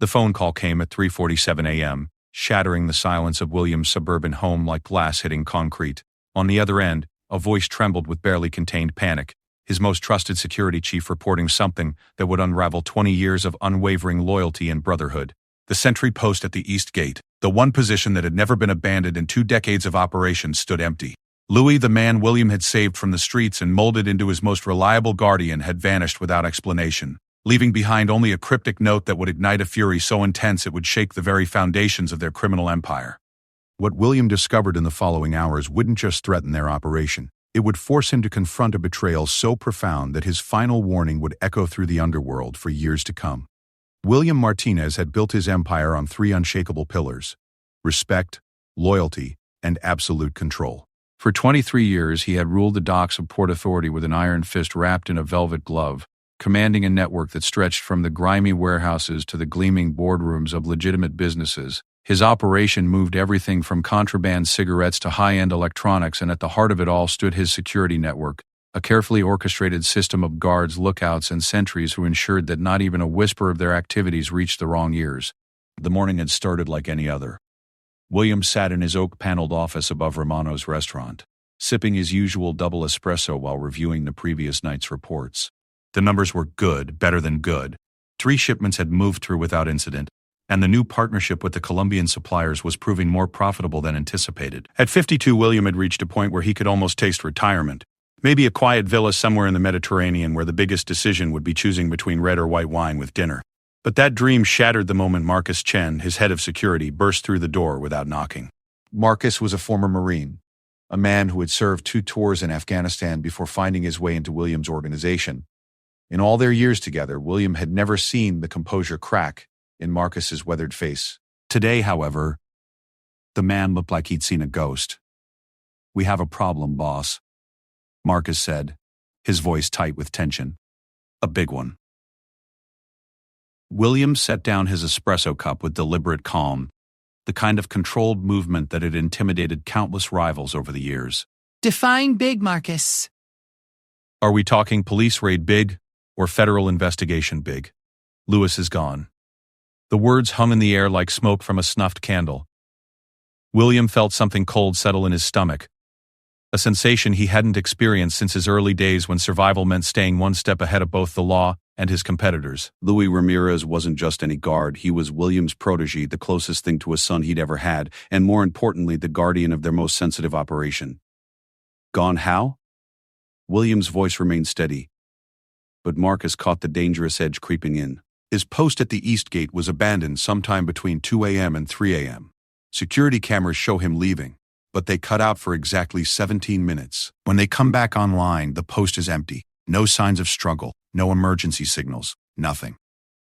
The phone call came at 3:47 a.m., shattering the silence of William's suburban home like glass hitting concrete. On the other end, a voice trembled with barely contained panic, his most trusted security chief reporting something that would unravel 20 years of unwavering loyalty and brotherhood. The sentry post at the East Gate, the one position that had never been abandoned in 2 decades of operations, stood empty. Louis, the man William had saved from the streets and molded into his most reliable guardian, had vanished without explanation, leaving behind only a cryptic note that would ignite a fury so intense it would shake the very foundations of their criminal empire. What William discovered in the following hours wouldn't just threaten their operation. It would force him to confront a betrayal so profound that his final warning would echo through the underworld for years to come. William Martinez had built his empire on 3 unshakable pillars: respect, loyalty, and absolute control. For 23 years, he had ruled the docks of Port Authority with an iron fist wrapped in a velvet glove, commanding a network that stretched from the grimy warehouses to the gleaming boardrooms of legitimate businesses. His operation moved everything from contraband cigarettes to high-end electronics, and at the heart of it all stood his security network, a carefully orchestrated system of guards, lookouts, and sentries who ensured that not even a whisper of their activities reached the wrong ears. The morning had started like any other. William sat in his oak-paneled office above Romano's restaurant, sipping his usual double espresso while reviewing the previous night's reports. The numbers were good, better than good. 3 shipments had moved through without incident, and the new partnership with the Colombian suppliers was proving more profitable than anticipated. At 52, William had reached a point where he could almost taste retirement. Maybe a quiet villa somewhere in the Mediterranean where the biggest decision would be choosing between red or white wine with dinner. But that dream shattered the moment Marcus Chen, his head of security, burst through the door without knocking. Marcus was a former Marine, a man who had served 2 tours in Afghanistan before finding his way into William's organization. In all their years together, William had never seen the composure crack in Marcus's weathered face. Today, however, the man looked like he'd seen a ghost. "We have a problem, boss," Marcus said, his voice tight with tension. "A big one." William set down his espresso cup with deliberate calm, the kind of controlled movement that had intimidated countless rivals over the years. "Define big, Marcus." "Are we talking police raid big or federal investigation big? Lewis is gone." The words hung in the air like smoke from a snuffed candle. William felt something cold settle in his stomach, a sensation he hadn't experienced since his early days when survival meant staying one step ahead of both the law and his competitors. Luis Ramirez wasn't just any guard. He was William's protege, the closest thing to a son he'd ever had, and more importantly, the guardian of their most sensitive operation. Gone how? William's voice remained steady, but Marcus caught the dangerous edge creeping in. His post at the East Gate was abandoned sometime between 2 a.m. and 3 a.m. Security cameras show him leaving, but they cut out for exactly 17 minutes. When they come back online, the post is empty. No signs of struggle, no emergency signals, nothing.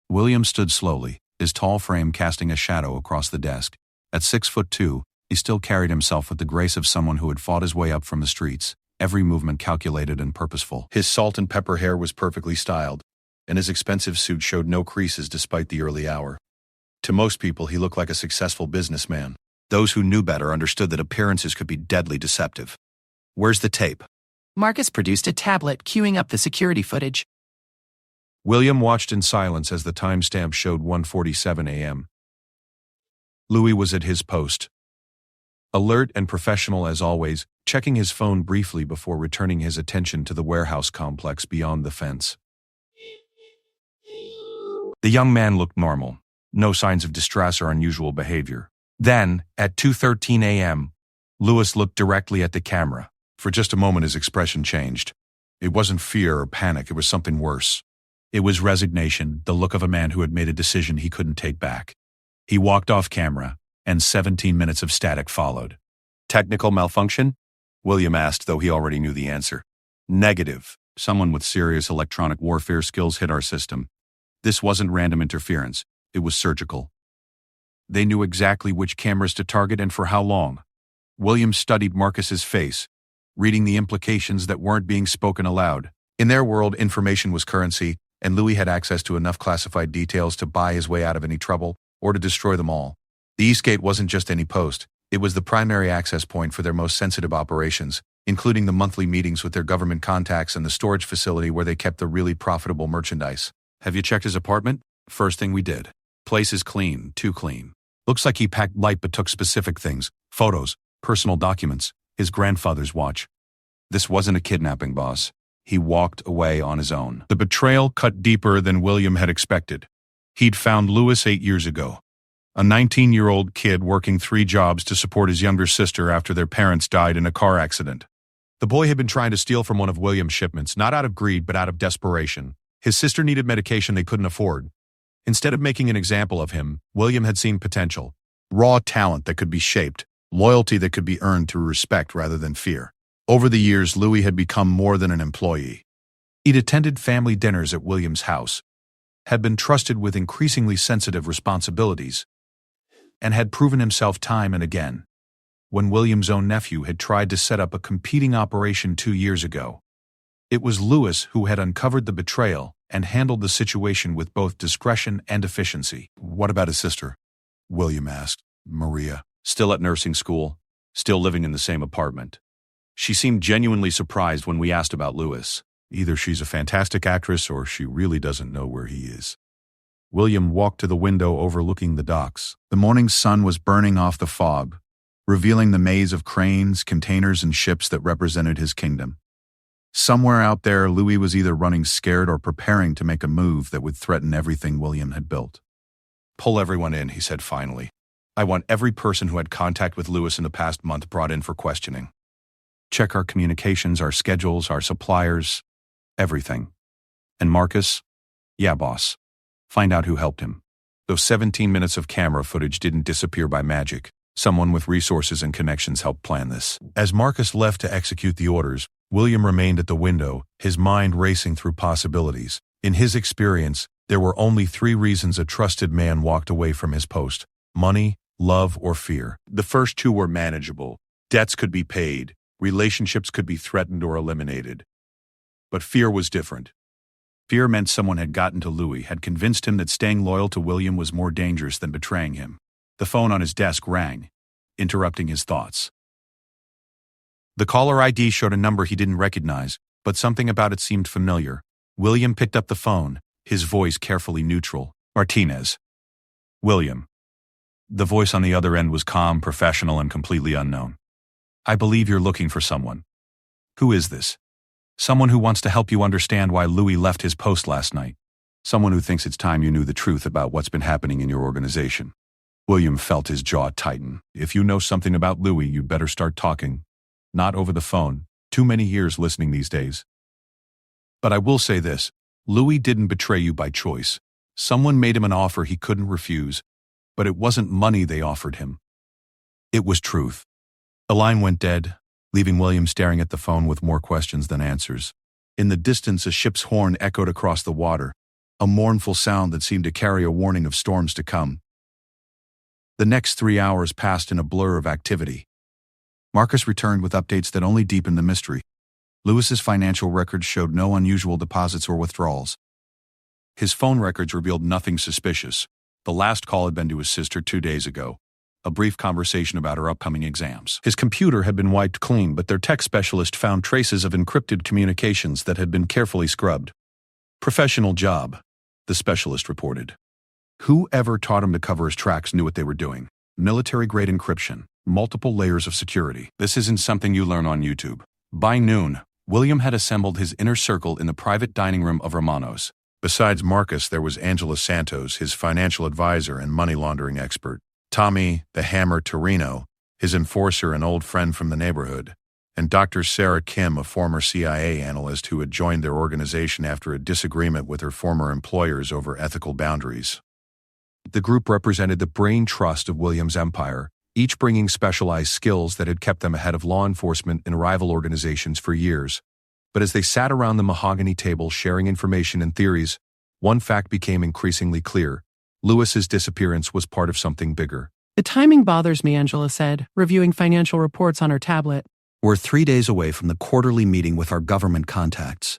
William stood slowly, his tall frame casting a shadow across the desk. At 6'2", he still carried himself with the grace of someone who had fought his way up from the streets, every movement calculated and purposeful. His salt and pepper hair was perfectly styled, and his expensive suit showed no creases despite the early hour. To most people, he looked like a successful businessman. Those who knew better understood that appearances could be deadly deceptive. "Where's the tape?" Marcus produced a tablet, queuing up the security footage. William watched in silence as the timestamp showed 1:47 a.m. Louis was at his post, alert and professional as always, checking his phone briefly before returning his attention to the warehouse complex beyond the fence. The young man looked normal, no signs of distress or unusual behavior. Then, at 2:13 a.m., Louis looked directly at the camera. For just a moment his expression changed. It wasn't fear or panic, it was something worse. It was resignation, the look of a man who had made a decision he couldn't take back. He walked off camera, and 17 minutes of static followed. "Technical malfunction?" William asked, though he already knew the answer. "Negative. Someone with serious electronic warfare skills hit our system. This wasn't random interference, it was surgical." They knew exactly which cameras to target and for how long. William studied Marcus's face, reading the implications that weren't being spoken aloud. In their world, information was currency, and Louis had access to enough classified details to buy his way out of any trouble, or to destroy them all. The Eastgate wasn't just any post, it was the primary access point for their most sensitive operations, including the monthly meetings with their government contacts and the storage facility where they kept the really profitable merchandise. "Have you checked his apartment?" "First thing we did." Place is clean, too clean. Looks like he packed light but took specific things. Photos, personal documents, his grandfather's watch. This wasn't a kidnapping, boss. He walked away on his own. The betrayal cut deeper than William had expected. He'd found Lewis 8 years ago. A 19-year-old kid working 3 jobs to support his younger sister after their parents died in a car accident. The boy had been trying to steal from one of William's shipments, not out of greed but out of desperation. His sister needed medication they couldn't afford. Instead of making an example of him, William had seen potential. Raw talent that could be shaped, loyalty that could be earned through respect rather than fear. Over the years, Louis had become more than an employee. He'd attended family dinners at William's house, had been trusted with increasingly sensitive responsibilities, and had proven himself time and again. When William's own nephew had tried to set up a competing operation 2 years ago, it was Lewis who had uncovered the betrayal and handled the situation with both discretion and efficiency. What about his sister? William asked. Maria. Still at nursing school, still living in the same apartment. She seemed genuinely surprised when we asked about Lewis. Either she's a fantastic actress or she really doesn't know where he is. William walked to the window overlooking the docks. The morning sun was burning off the fog, revealing the maze of cranes, containers, and ships that represented his kingdom. Somewhere out there, Louis was either running scared or preparing to make a move that would threaten everything William had built. Pull everyone in, he said finally. I want every person who had contact with Lewis in the past month brought in for questioning. Check our communications, our schedules, our suppliers, everything. And Marcus? Yeah, boss. Find out who helped him. Those 17 minutes of camera footage didn't disappear by magic. Someone with resources and connections helped plan this. As Marcus left to execute the orders, William remained at the window, his mind racing through possibilities. In his experience, there were only 3 reasons a trusted man walked away from his post: money, love, or fear. The first 2 were manageable. Debts could be paid. Relationships could be threatened or eliminated. But fear was different. Fear meant someone had gotten to Louis, had convinced him that staying loyal to William was more dangerous than betraying him. The phone on his desk rang, interrupting his thoughts. The caller ID showed a number he didn't recognize, but something about it seemed familiar. William picked up the phone, his voice carefully neutral. Martinez. William. The voice on the other end was calm, professional, and completely unknown. I believe you're looking for someone. Who is this? Someone who wants to help you understand why Louis left his post last night. Someone who thinks it's time you knew the truth about what's been happening in your organization. William felt his jaw tighten. If you know something about Louis, you'd better start talking. Not over the phone. Too many ears listening these days. But I will say this. Louis didn't betray you by choice. Someone made him an offer he couldn't refuse. But it wasn't money they offered him. It was truth. The line went dead, leaving William staring at the phone with more questions than answers. In the distance, a ship's horn echoed across the water, a mournful sound that seemed to carry a warning of storms to come. The next 3 hours passed in a blur of activity. Marcus returned with updates that only deepened the mystery. Lewis's financial records showed no unusual deposits or withdrawals. His phone records revealed nothing suspicious. The last call had been to his sister 2 days ago, a brief conversation about her upcoming exams. His computer had been wiped clean, but their tech specialist found traces of encrypted communications that had been carefully scrubbed. Professional job, the specialist reported. Whoever taught him to cover his tracks knew what they were doing. Military-grade encryption, multiple layers of security. This isn't something you learn on YouTube. By noon, William had assembled his inner circle in the private dining room of Romano's. Besides Marcus, there was Angela Santos, his financial advisor and money laundering expert. Tommy, the Hammer Torino, his enforcer and old friend from the neighborhood. And Dr. Sarah Kim, a former CIA analyst who had joined their organization after a disagreement with her former employers over ethical boundaries. The group represented the brain trust of William's empire, each bringing specialized skills that had kept them ahead of law enforcement and rival organizations for years. But as they sat around the mahogany table sharing information and theories, one fact became increasingly clear. Lewis's disappearance was part of something bigger. The timing bothers me, Angela said, reviewing financial reports on her tablet. We're 3 days away from the quarterly meeting with our government contacts.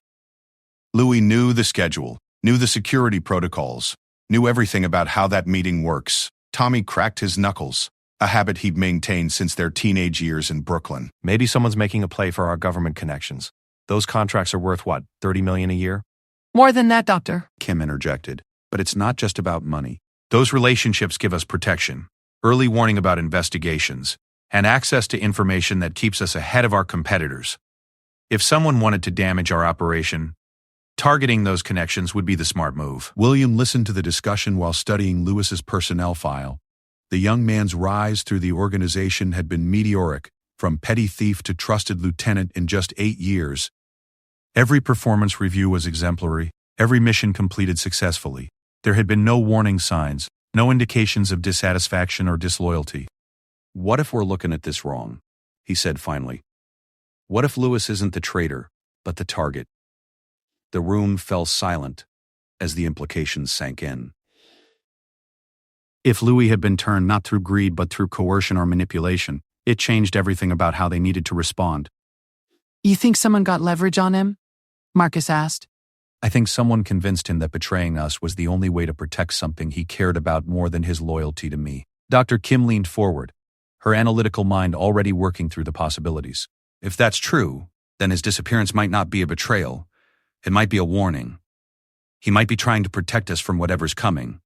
Louis knew the schedule, knew the security protocols, knew everything about how that meeting works. Tommy cracked his knuckles, a habit he'd maintained since their teenage years in Brooklyn. Maybe someone's making a play for our government connections. Those contracts are worth what, $30 million a year? More than that, Doctor. Kim interjected. But it's not just about money. Those relationships give us protection, early warning about investigations, and access to information that keeps us ahead of our competitors. If someone wanted to damage our operation, targeting those connections would be the smart move. William listened to the discussion while studying Lewis's personnel file. The young man's rise through the organization had been meteoric, from petty thief to trusted lieutenant in just 8 years. Every performance review was exemplary, every mission completed successfully. There had been no warning signs, no indications of dissatisfaction or disloyalty. "What if we're looking at this wrong?" he said finally. "What if Lewis isn't the traitor, but the target?" The room fell silent as the implications sank in. If Louis had been turned not through greed but through coercion or manipulation, it changed everything about how they needed to respond. You think someone got leverage on him? Marcus asked. I think someone convinced him that betraying us was the only way to protect something he cared about more than his loyalty to me. Dr. Kim leaned forward, her analytical mind already working through the possibilities. If that's true, then his disappearance might not be a betrayal. It might be a warning. He might be trying to protect us from whatever's coming.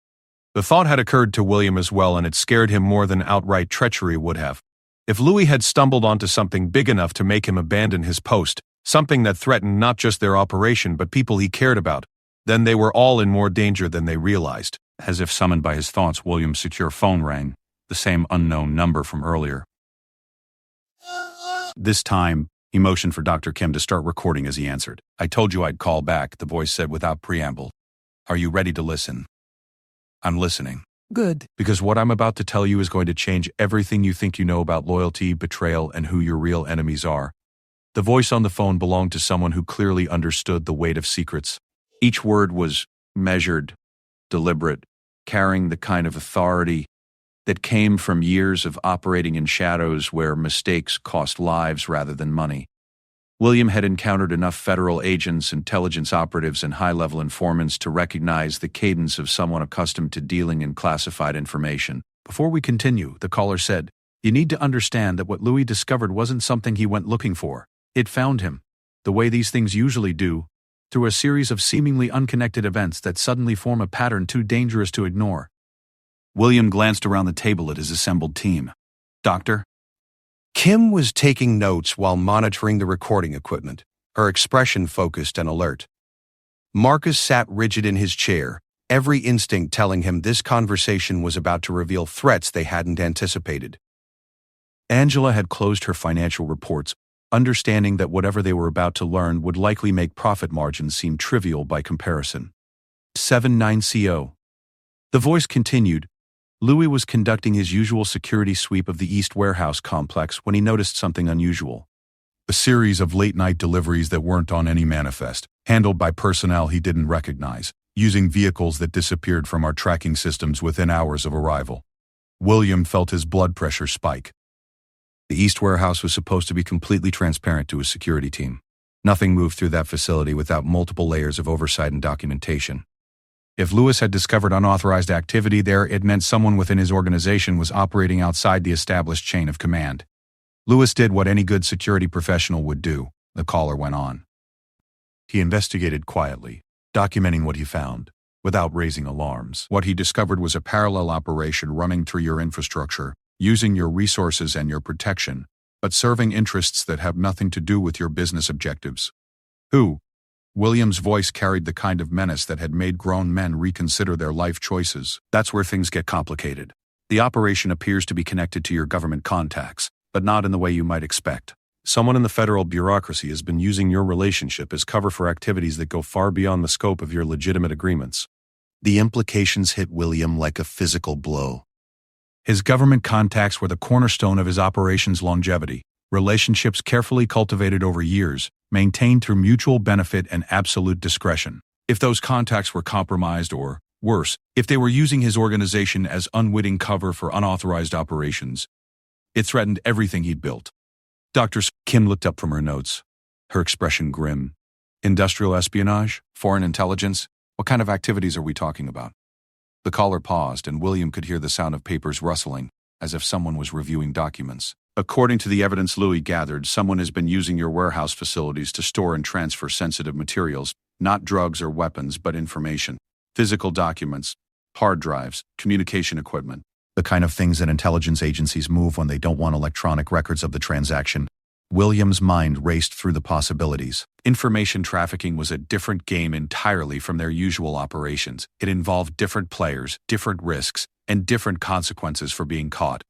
The thought had occurred to William as well, and it scared him more than outright treachery would have. If Louis had stumbled onto something big enough to make him abandon his post, something that threatened not just their operation but people he cared about, then they were all in more danger than they realized. As if summoned by his thoughts, William's secure phone rang, the same unknown number from earlier. This time, he motioned for Dr. Kim to start recording as he answered. "I told you I'd call back," the voice said without preamble. "Are you ready to listen?" "I'm listening." Good. "Because what I'm about to tell you is going to change everything you think you know about loyalty, betrayal, and who your real enemies are." The voice on the phone belonged to someone who clearly understood the weight of secrets. Each word was measured, deliberate, carrying the kind of authority that came from years of operating in shadows where mistakes cost lives rather than money. William had encountered enough federal agents, intelligence operatives, and high-level informants to recognize the cadence of someone accustomed to dealing in classified information. "Before we continue," the caller said, "you need to understand that what Louis discovered wasn't something he went looking for. It found him, the way these things usually do, through a series of seemingly unconnected events that suddenly form a pattern too dangerous to ignore." William glanced around the table at his assembled team. "Doctor?" Kim was taking notes while monitoring the recording equipment, her expression focused and alert. Marcus sat rigid in his chair, every instinct telling him this conversation was about to reveal threats they hadn't anticipated. Angela had closed her financial reports, understanding that whatever they were about to learn would likely make profit margins seem trivial by comparison. 79CO. The voice continued. Louis was conducting his usual security sweep of the East Warehouse complex when he noticed something unusual. A series of late-night deliveries that weren't on any manifest, handled by personnel he didn't recognize, using vehicles that disappeared from our tracking systems within hours of arrival. William felt his blood pressure spike. The East Warehouse was supposed to be completely transparent to his security team. Nothing moved through that facility without multiple layers of oversight and documentation. If Lewis had discovered unauthorized activity there, it meant someone within his organization was operating outside the established chain of command. Lewis did what any good security professional would do, the caller went on. He investigated quietly, documenting what he found, without raising alarms. What he discovered was a parallel operation running through your infrastructure, using your resources and your protection, but serving interests that have nothing to do with your business objectives. Who? William's voice carried the kind of menace that had made grown men reconsider their life choices. That's where things get complicated. The operation appears to be connected to your government contacts, but not in the way you might expect. Someone in the federal bureaucracy has been using your relationship as cover for activities that go far beyond the scope of your legitimate agreements. The implications hit William like a physical blow. His government contacts were the cornerstone of his operation's longevity, relationships carefully cultivated over years, maintained through mutual benefit and absolute discretion. If those contacts were compromised or, worse, if they were using his organization as unwitting cover for unauthorized operations, it threatened everything he'd built. Dr. Kim looked up from her notes, her expression grim. Industrial espionage? Foreign intelligence? What kind of activities are we talking about? The caller paused, and William could hear the sound of papers rustling, as if someone was reviewing documents. According to the evidence Louis gathered, someone has been using your warehouse facilities to store and transfer sensitive materials, not drugs or weapons, but information. Physical documents, hard drives, communication equipment. The kind of things that intelligence agencies move when they don't want electronic records of the transaction. William's mind raced through the possibilities. Information trafficking was a different game entirely from their usual operations. It involved different players, different risks, and different consequences for being caught.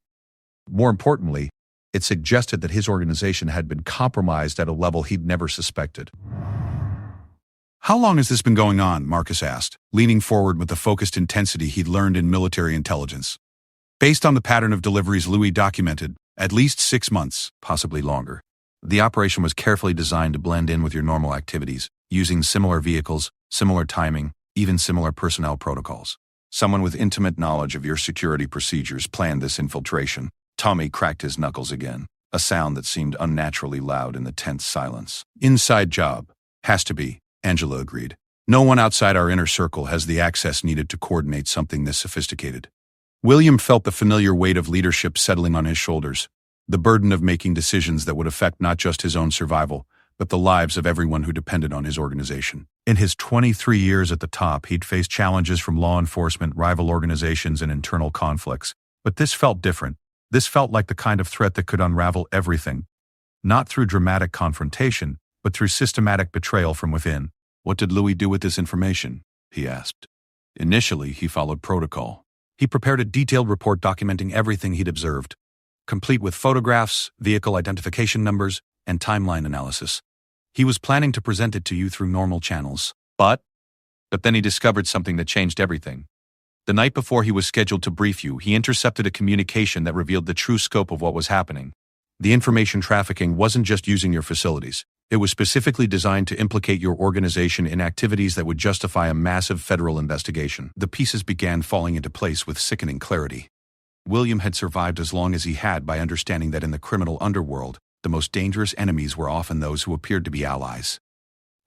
More importantly, it suggested that his organization had been compromised at a level he'd never suspected. How long has this been going on? Marcus asked, leaning forward with the focused intensity he'd learned in military intelligence. Based on the pattern of deliveries Louis documented, at least 6 months, possibly longer. The operation was carefully designed to blend in with your normal activities, using similar vehicles, similar timing, even similar personnel protocols. Someone with intimate knowledge of your security procedures planned this infiltration. Tommy cracked his knuckles again, a sound that seemed unnaturally loud in the tense silence. Inside job. Has to be, Angela agreed. No one outside our inner circle has the access needed to coordinate something this sophisticated. William felt the familiar weight of leadership settling on his shoulders, the burden of making decisions that would affect not just his own survival, but the lives of everyone who depended on his organization. In his 23 years at the top, he'd faced challenges from law enforcement, rival organizations, and internal conflicts. But this felt different. This felt like the kind of threat that could unravel everything, not through dramatic confrontation, but through systematic betrayal from within. What did Louis do with this information? He asked. Initially, he followed protocol. He prepared a detailed report documenting everything he'd observed, complete with photographs, vehicle identification numbers, and timeline analysis. He was planning to present it to you through normal channels. But then he discovered something that changed everything. The night before he was scheduled to brief you, he intercepted a communication that revealed the true scope of what was happening. The information trafficking wasn't just using your facilities. It was specifically designed to implicate your organization in activities that would justify a massive federal investigation. The pieces began falling into place with sickening clarity. William had survived as long as he had by understanding that in the criminal underworld, the most dangerous enemies were often those who appeared to be allies.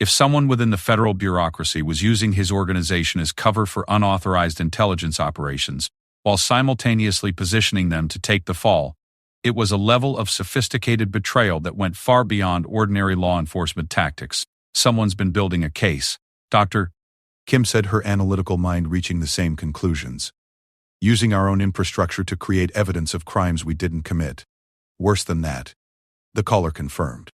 If someone within the federal bureaucracy was using his organization as cover for unauthorized intelligence operations, while simultaneously positioning them to take the fall, it was a level of sophisticated betrayal that went far beyond ordinary law enforcement tactics. Someone's been building a case. Dr. Kim said, her analytical mind reaching the same conclusions. Using our own infrastructure to create evidence of crimes we didn't commit. Worse than that, the caller confirmed.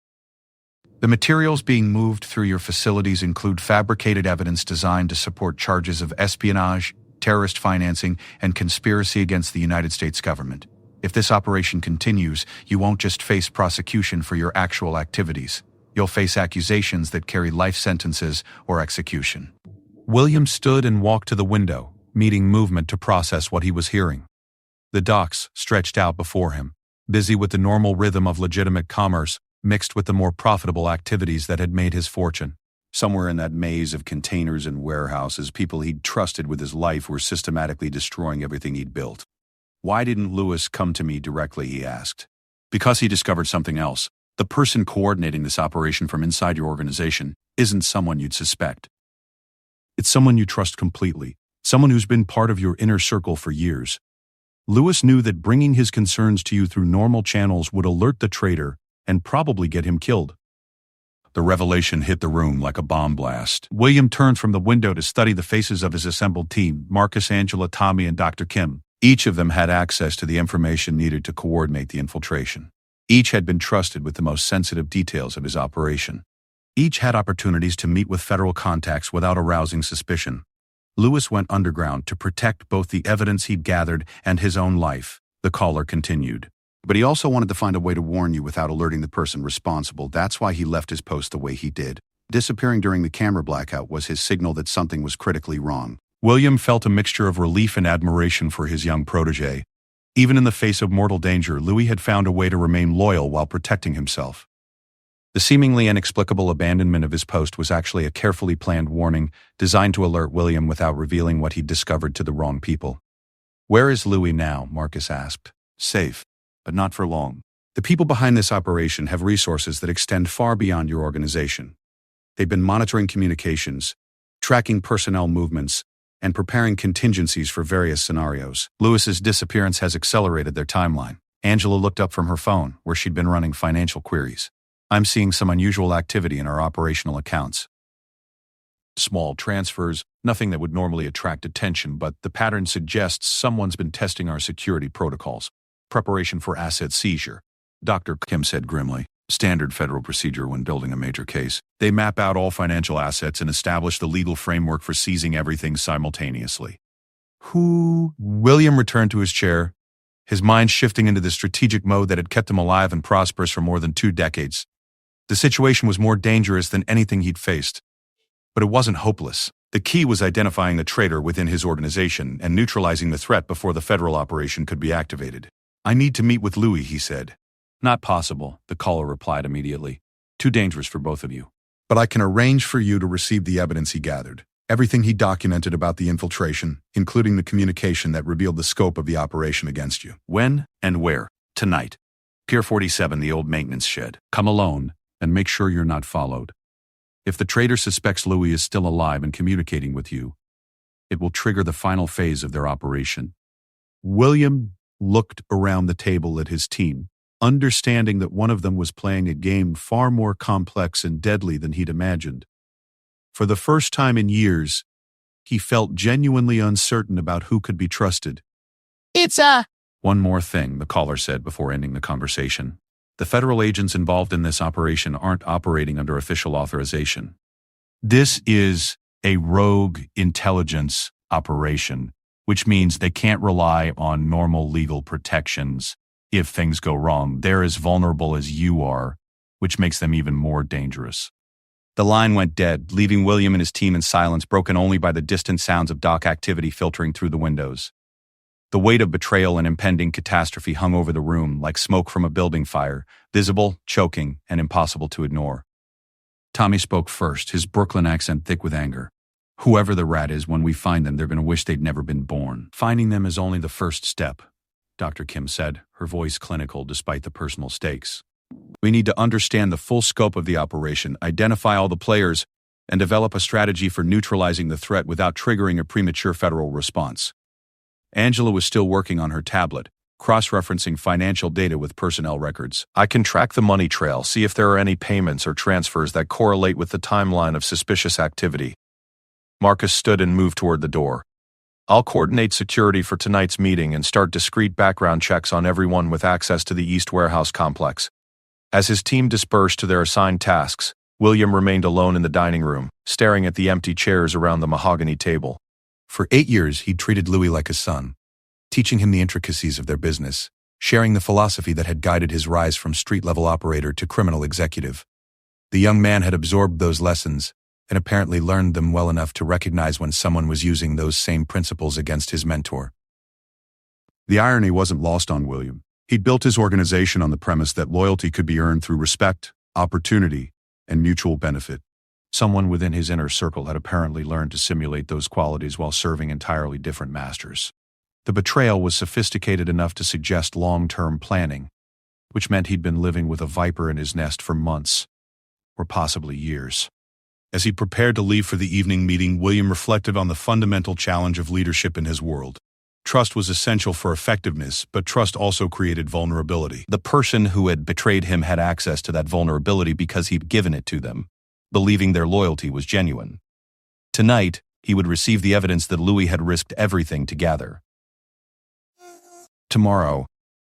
The materials being moved through your facilities include fabricated evidence designed to support charges of espionage, terrorist financing, and conspiracy against the United States government. If this operation continues, you won't just face prosecution for your actual activities. You'll face accusations that carry life sentences or execution. William stood and walked to the window, meeting movement to process what he was hearing. The docks stretched out before him, busy with the normal rhythm of legitimate commerce, mixed with the more profitable activities that had made his fortune. Somewhere in that maze of containers and warehouses, people he'd trusted with his life were systematically destroying everything he'd built. Why didn't Louis come to me directly, he asked. Because he discovered something else. The person coordinating this operation from inside your organization isn't someone you'd suspect. It's someone you trust completely, someone who's been part of your inner circle for years. Louis knew that bringing his concerns to you through normal channels would alert the traitor and probably get him killed. The revelation hit the room like a bomb blast. William turned from the window to study the faces of his assembled team, Marcus, Angela, Tommy, and Dr. Kim. Each of them had access to the information needed to coordinate the infiltration. Each had been trusted with the most sensitive details of his operation. Each had opportunities to meet with federal contacts without arousing suspicion. Louis went underground to protect both the evidence he'd gathered and his own life, the caller continued. But he also wanted to find a way to warn you without alerting the person responsible. That's why he left his post the way he did. Disappearing during the camera blackout was his signal that something was critically wrong. William felt a mixture of relief and admiration for his young protege. Even in the face of mortal danger, Louis had found a way to remain loyal while protecting himself. The seemingly inexplicable abandonment of his post was actually a carefully planned warning designed to alert William without revealing what he'd discovered to the wrong people. Where is Louis now? Marcus asked. Safe, but not for long. The people behind this operation have resources that extend far beyond your organization. They've been monitoring communications, tracking personnel movements, and preparing contingencies for various scenarios. Louis's disappearance has accelerated their timeline. Angela looked up from her phone, where she'd been running financial queries. I'm seeing some unusual activity in our operational accounts. Small transfers, nothing that would normally attract attention, but the pattern suggests someone's been testing our security protocols. Preparation for asset seizure, Dr. Kim said grimly. Standard federal procedure when building a major case. They map out all financial assets and establish the legal framework for seizing everything simultaneously. William returned to his chair, his mind shifting into the strategic mode that had kept him alive and prosperous for more than 2 decades. The situation was more dangerous than anything he'd faced. But it wasn't hopeless. The key was identifying the traitor within his organization and neutralizing the threat before the federal operation could be activated. I need to meet with Louis, he said. Not possible, the caller replied immediately. Too dangerous for both of you. But I can arrange for you to receive the evidence he gathered. Everything he documented about the infiltration, including the communication that revealed the scope of the operation against you. When and where? Tonight. Pier 47, the old maintenance shed. Come alone and make sure you're not followed. If the traitor suspects Louis is still alive and communicating with you, it will trigger the final phase of their operation. William looked around the table at his team, understanding that one of them was playing a game far more complex and deadly than he'd imagined. For the first time in years, he felt genuinely uncertain about who could be trusted. One more thing, the caller said before ending the conversation. The federal agents involved in this operation aren't operating under official authorization. This is a rogue intelligence operation, which means they can't rely on normal legal protections. If things go wrong, they're as vulnerable as you are, which makes them even more dangerous. The line went dead, leaving William and his team in silence, broken only by the distant sounds of dock activity filtering through the windows. The weight of betrayal and impending catastrophe hung over the room like smoke from a building fire, visible, choking, and impossible to ignore. Tommy spoke first, his Brooklyn accent thick with anger. Whoever the rat is, when we find them, they're going to wish they'd never been born. Finding them is only the first step, Dr. Kim said, her voice clinical despite the personal stakes. We need to understand the full scope of the operation, identify all the players, and develop a strategy for neutralizing the threat without triggering a premature federal response. Angela was still working on her tablet, cross-referencing financial data with personnel records. I can track the money trail, see if there are any payments or transfers that correlate with the timeline of suspicious activity. Marcus stood and moved toward the door. I'll coordinate security for tonight's meeting and start discreet background checks on everyone with access to the East Warehouse complex. As his team dispersed to their assigned tasks, William remained alone in the dining room, staring at the empty chairs around the mahogany table. For 8 years, he'd treated Louis like a son, teaching him the intricacies of their business, sharing the philosophy that had guided his rise from street-level operator to criminal executive. The young man had absorbed those lessons and apparently learned them well enough to recognize when someone was using those same principles against his mentor. The irony wasn't lost on William. He'd built his organization on the premise that loyalty could be earned through respect, opportunity, and mutual benefit. Someone within his inner circle had apparently learned to simulate those qualities while serving entirely different masters. The betrayal was sophisticated enough to suggest long-term planning, which meant he'd been living with a viper in his nest for months, or possibly years. As he prepared to leave for the evening meeting, William reflected on the fundamental challenge of leadership in his world. Trust was essential for effectiveness, but trust also created vulnerability. The person who had betrayed him had access to that vulnerability because he'd given it to them, believing their loyalty was genuine. Tonight, he would receive the evidence that Louis had risked everything to gather. Tomorrow,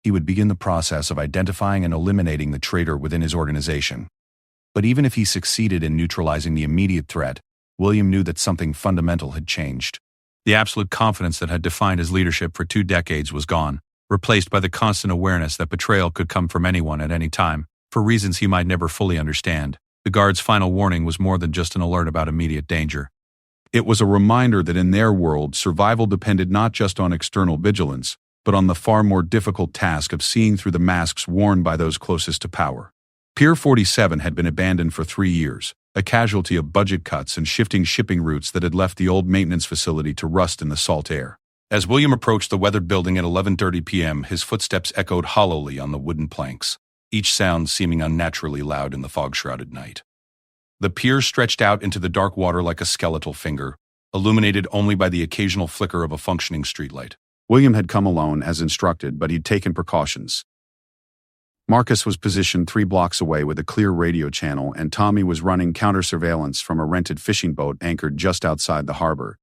he would begin the process of identifying and eliminating the traitor within his organization. But even if he succeeded in neutralizing the immediate threat, William knew that something fundamental had changed. The absolute confidence that had defined his leadership for 2 decades was gone, replaced by the constant awareness that betrayal could come from anyone at any time, for reasons he might never fully understand. The guard's final warning was more than just an alert about immediate danger. It was a reminder that in their world, survival depended not just on external vigilance, but on the far more difficult task of seeing through the masks worn by those closest to power. Pier 47 had been abandoned for 3 years, a casualty of budget cuts and shifting shipping routes that had left the old maintenance facility to rust in the salt air. As William approached the weathered building at 11:30 p.m., his footsteps echoed hollowly on the wooden planks, each sound seeming unnaturally loud in the fog-shrouded night. The pier stretched out into the dark water like a skeletal finger, illuminated only by the occasional flicker of a functioning streetlight. William had come alone as instructed, but he'd taken precautions. Marcus was positioned 3 blocks away with a clear radio channel, and Tommy was running counter-surveillance from a rented fishing boat anchored just outside the harbor.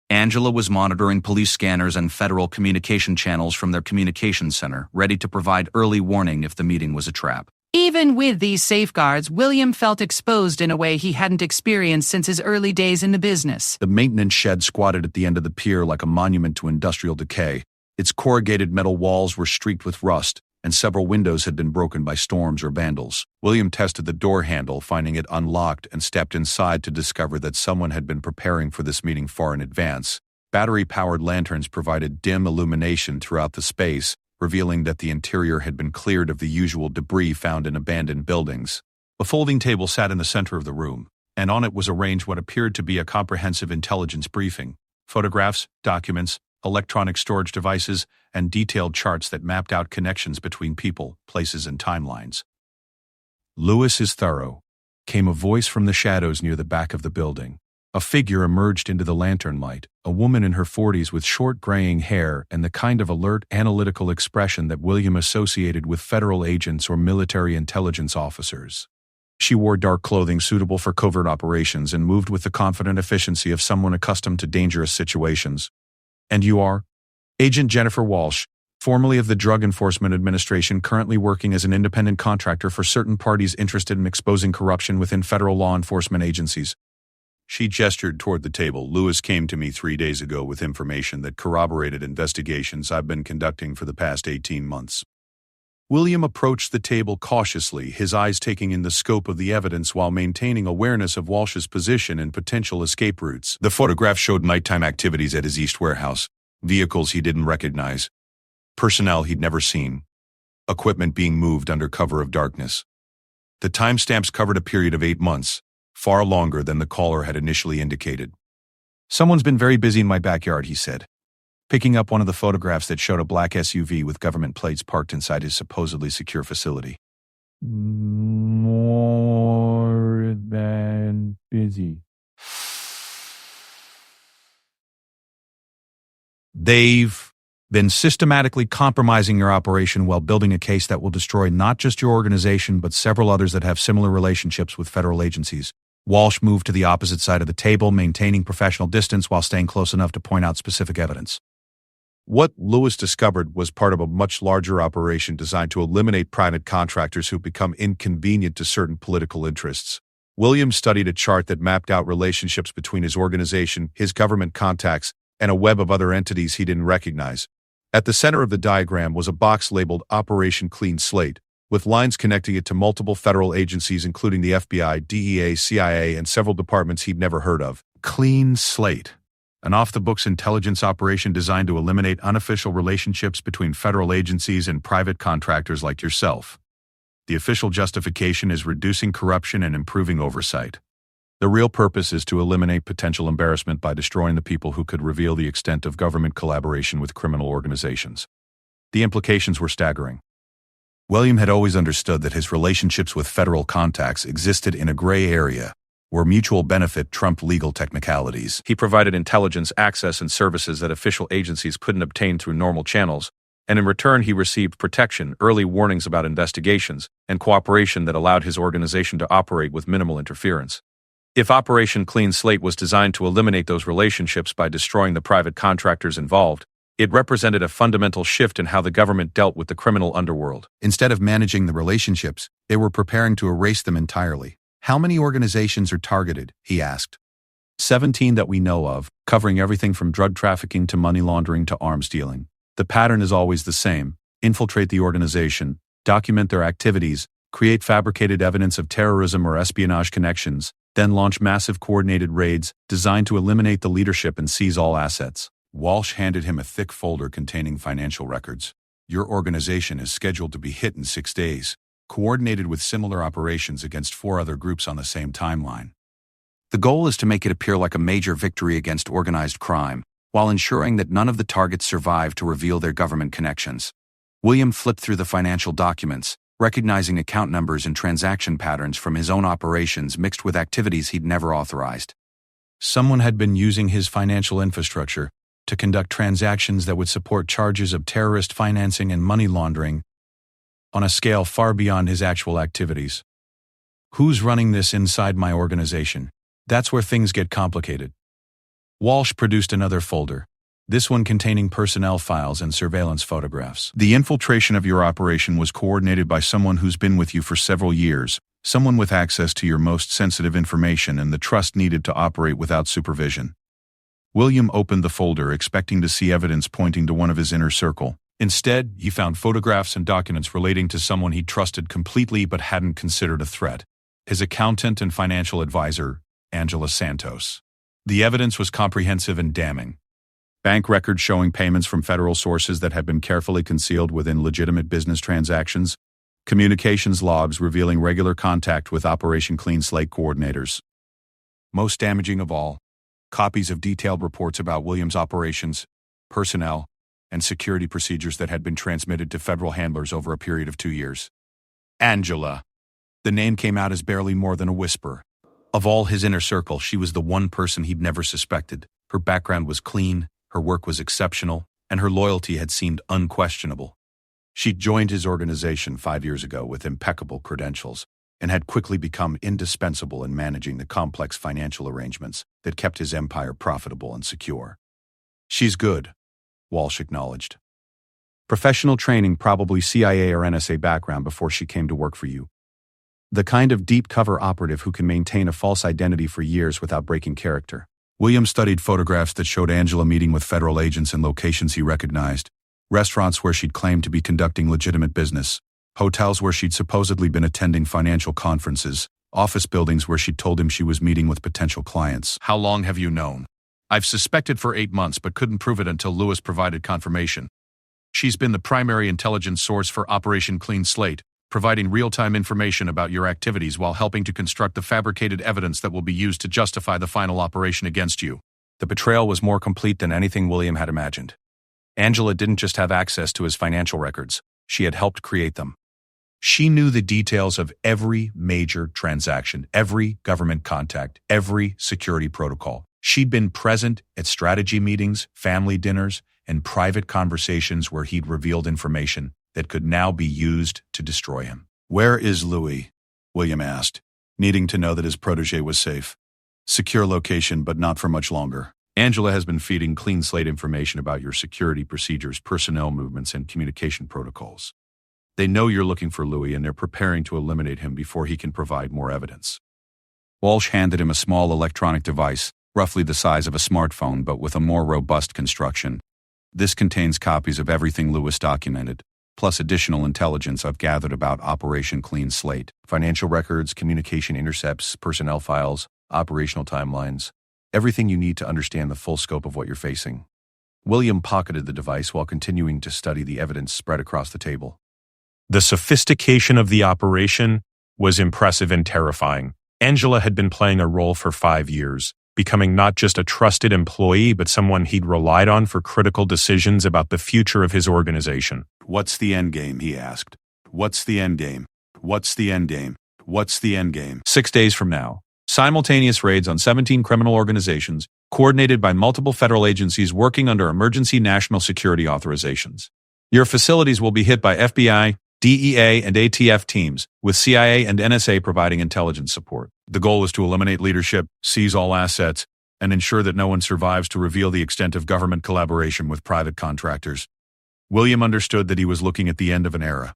Angela was monitoring police scanners and federal communication channels from their communications center, ready to provide early warning if the meeting was a trap. Even with these safeguards, William felt exposed in a way he hadn't experienced since his early days in the business. The maintenance shed squatted at the end of the pier like a monument to industrial decay. Its corrugated metal walls were streaked with rust, and several windows had been broken by storms or vandals. William tested the door handle, finding it unlocked, and stepped inside to discover that someone had been preparing for this meeting far in advance. Battery-powered lanterns provided dim illumination throughout the space, revealing that the interior had been cleared of the usual debris found in abandoned buildings. A folding table sat in the center of the room, and on it was arranged what appeared to be a comprehensive intelligence briefing: photographs, documents, electronic storage devices, and detailed charts that mapped out connections between people, places, and timelines. "Lewis is thorough," came a voice from the shadows near the back of the building. A figure emerged into the lantern light, a woman in her 40s with short graying hair and the kind of alert, analytical expression that William associated with federal agents or military intelligence officers. She wore dark clothing suitable for covert operations and moved with the confident efficiency of someone accustomed to dangerous situations. "And you are?" "Agent Jennifer Walsh, formerly of the Drug Enforcement Administration, currently working as an independent contractor for certain parties interested in exposing corruption within federal law enforcement agencies." She gestured toward the table. "Lewis came to me 3 days ago with information that corroborated investigations I've been conducting for the past 18 months. William approached the table cautiously, his eyes taking in the scope of the evidence while maintaining awareness of Walsh's position and potential escape routes. The photograph showed nighttime activities at his East warehouse, vehicles he didn't recognize, personnel he'd never seen, equipment being moved under cover of darkness. The timestamps covered a period of 8 months, far longer than the caller had initially indicated. "Someone's been very busy in my backyard," he said, picking up one of the photographs that showed a black SUV with government plates parked inside his supposedly secure facility. "More than busy. They've been systematically compromising your operation while building a case that will destroy not just your organization but several others that have similar relationships with federal agencies." Walsh moved to the opposite side of the table, maintaining professional distance while staying close enough to point out specific evidence. What Lewis discovered was part of a much larger operation designed to eliminate private contractors who become inconvenient to certain political interests. Williams studied a chart that mapped out relationships between his organization, his government contacts, and a web of other entities he didn't recognize. At the center of the diagram was a box labeled Operation Clean Slate, with lines connecting it to multiple federal agencies including the FBI, DEA, CIA, and several departments he'd never heard of. Clean Slate. An off-the-books intelligence operation designed to eliminate unofficial relationships between federal agencies and private contractors like yourself. The official justification is reducing corruption and improving oversight. The real purpose is to eliminate potential embarrassment by destroying the people who could reveal the extent of government collaboration with criminal organizations. The implications were staggering. William had always understood that his relationships with federal contacts existed in a gray area, where mutual benefit trumped legal technicalities. He provided intelligence, access, and services that official agencies couldn't obtain through normal channels, and in return he received protection, early warnings about investigations, and cooperation that allowed his organization to operate with minimal interference. If Operation Clean Slate was designed to eliminate those relationships by destroying the private contractors involved, it represented a fundamental shift in how the government dealt with the criminal underworld. Instead of managing the relationships, they were preparing to erase them entirely. "How many organizations are targeted?" he asked. 17 that we know of, covering everything from drug trafficking to money laundering to arms dealing. The pattern is always the same: infiltrate the organization, document their activities, create fabricated evidence of terrorism or espionage connections, then launch massive coordinated raids designed to eliminate the leadership and seize all assets. Walsh handed him a thick folder containing financial records. "Your organization is scheduled to be hit in 6 days, coordinated with similar operations against 4 other groups on the same timeline. The goal is to make it appear like a major victory against organized crime, while ensuring that none of the targets survive to reveal their government connections." William flipped through the financial documents, recognizing account numbers and transaction patterns from his own operations mixed with activities he'd never authorized. Someone had been using his financial infrastructure to conduct transactions that would support charges of terrorist financing and money laundering. on a scale far beyond his actual activities. Who's running this inside my organization? That's where things get complicated. Walsh produced another folder, this one containing personnel files and surveillance photographs. The infiltration of your operation was coordinated by someone who's been with you for several years, someone with access to your most sensitive information and the trust needed to operate without supervision. William opened the folder expecting to see evidence pointing to one of his inner circle. Instead, he found photographs and documents relating to someone he trusted completely but hadn't considered a threat. His accountant and financial advisor, Angela Santos. The evidence was comprehensive and damning. Bank records showing payments from federal sources that had been carefully concealed within legitimate business transactions, communications logs revealing regular contact with Operation Clean Slate coordinators. Most damaging of all, copies of detailed reports about Williams' operations, personnel, and security procedures that had been transmitted to federal handlers over a period of 2 years. Angela. The name came out as barely more than a whisper. Of all his inner circle, she was the one person he'd never suspected. Her background was clean, her work was exceptional, and her loyalty had seemed unquestionable. She'd joined his organization 5 years ago with impeccable credentials and had quickly become indispensable in managing the complex financial arrangements that kept his empire profitable and secure. She's good, Walsh acknowledged. Professional training, probably CIA or NSA background before she came to work for you. The kind of deep cover operative who can maintain a false identity for years without breaking character. William studied photographs that showed Angela meeting with federal agents in locations he recognized, restaurants where she'd claimed to be conducting legitimate business, hotels where she'd supposedly been attending financial conferences, office buildings where she'd told him she was meeting with potential clients. How long have you known? I've suspected for 8 months but couldn't prove it until Lewis provided confirmation. She's been the primary intelligence source for Operation Clean Slate, providing real-time information about your activities while helping to construct the fabricated evidence that will be used to justify the final operation against you. The betrayal was more complete than anything William had imagined. Angela didn't just have access to his financial records, she had helped create them. She knew the details of every major transaction, every government contact, every security protocol. She'd been present at strategy meetings, family dinners, and private conversations where he'd revealed information that could now be used to destroy him. "Where is Louis?" William asked, needing to know that his protege was safe. "Secure location, but not for much longer." Angela has been feeding Clean Slate information about your security procedures, personnel movements, and communication protocols. They know you're looking for Louis and they're preparing to eliminate him before he can provide more evidence. Walsh handed him a small electronic device, roughly the size of a smartphone but with a more robust construction. This contains copies of everything Lewis documented, plus additional intelligence I've gathered about Operation Clean Slate, financial records, communication intercepts, personnel files, operational timelines, everything you need to understand the full scope of what you're facing. William pocketed the device while continuing to study the evidence spread across the table. The sophistication of the operation was impressive and terrifying. Angela had been playing a role for 5 years, becoming not just a trusted employee but someone he'd relied on for critical decisions about the future of his organization. "What's the endgame?" he asked. "What's the endgame? What's the endgame? What's the endgame?" 6 days from now, simultaneous raids on 17 criminal organizations, coordinated by multiple federal agencies working under emergency national security authorizations. Your facilities will be hit by FBI, DEA, and ATF teams, with CIA and NSA providing intelligence support. The goal is to eliminate leadership, seize all assets, and ensure that no one survives to reveal the extent of government collaboration with private contractors. William understood that he was looking at the end of an era.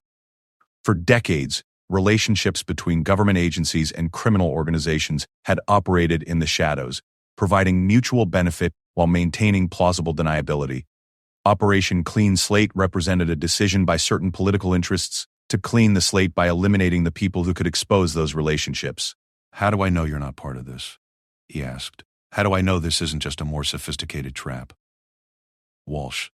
For decades, relationships between government agencies and criminal organizations had operated in the shadows, providing mutual benefit while maintaining plausible deniability. Operation Clean Slate represented a decision by certain political interests to clean the slate by eliminating the people who could expose those relationships. "How do I know you're not part of this?" he asked. "How do I know this isn't just a more sophisticated trap?" Walsh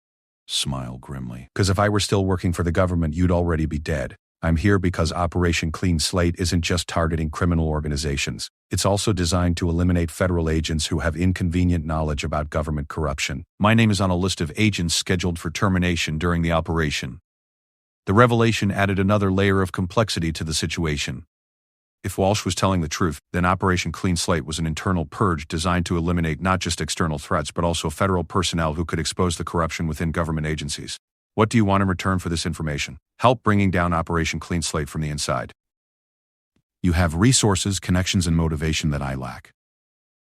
smiled grimly. "Because if I were still working for the government, you'd already be dead. I'm here because Operation Clean Slate isn't just targeting criminal organizations. It's also designed to eliminate federal agents who have inconvenient knowledge about government corruption. My name is on a list of agents scheduled for termination during the operation." The revelation added another layer of complexity to the situation. If Walsh was telling the truth, then Operation Clean Slate was an internal purge designed to eliminate not just external threats but also federal personnel who could expose the corruption within government agencies. What do you want in return for this information? Help bringing down Operation Clean Slate from the inside. You have resources, connections, and motivation that I lack.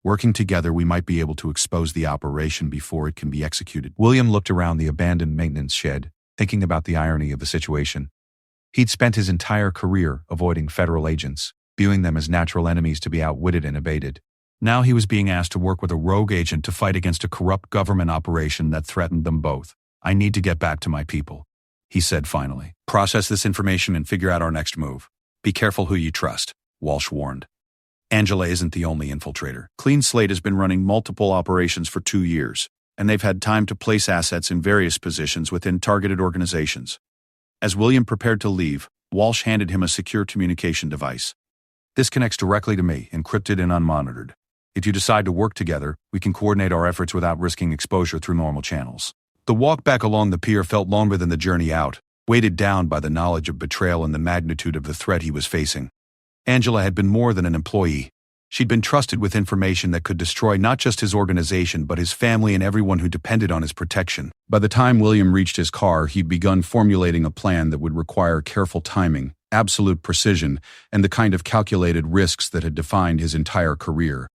Working together, we might be able to expose the operation before it can be executed. William looked around the abandoned maintenance shed, thinking about the irony of the situation. He'd spent his entire career avoiding federal agents, viewing them as natural enemies to be outwitted and abated. Now he was being asked to work with a rogue agent to fight against a corrupt government operation that threatened them both. I need to get back to my people, he said finally. Process this information and figure out our next move. Be careful who you trust, Walsh warned. Angela isn't the only infiltrator. Clean Slate has been running multiple operations for 2 years, and they've had time to place assets in various positions within targeted organizations. As William prepared to leave, Walsh handed him a secure communication device. This connects directly to me, encrypted and unmonitored. If you decide to work together, we can coordinate our efforts without risking exposure through normal channels. The walk back along the pier felt longer than the journey out, weighted down by the knowledge of betrayal and the magnitude of the threat he was facing. Angela had been more than an employee. She'd been trusted with information that could destroy not just his organization but his family and everyone who depended on his protection. By the time William reached his car, he'd begun formulating a plan that would require careful timing, absolute precision, and the kind of calculated risks that had defined his entire career.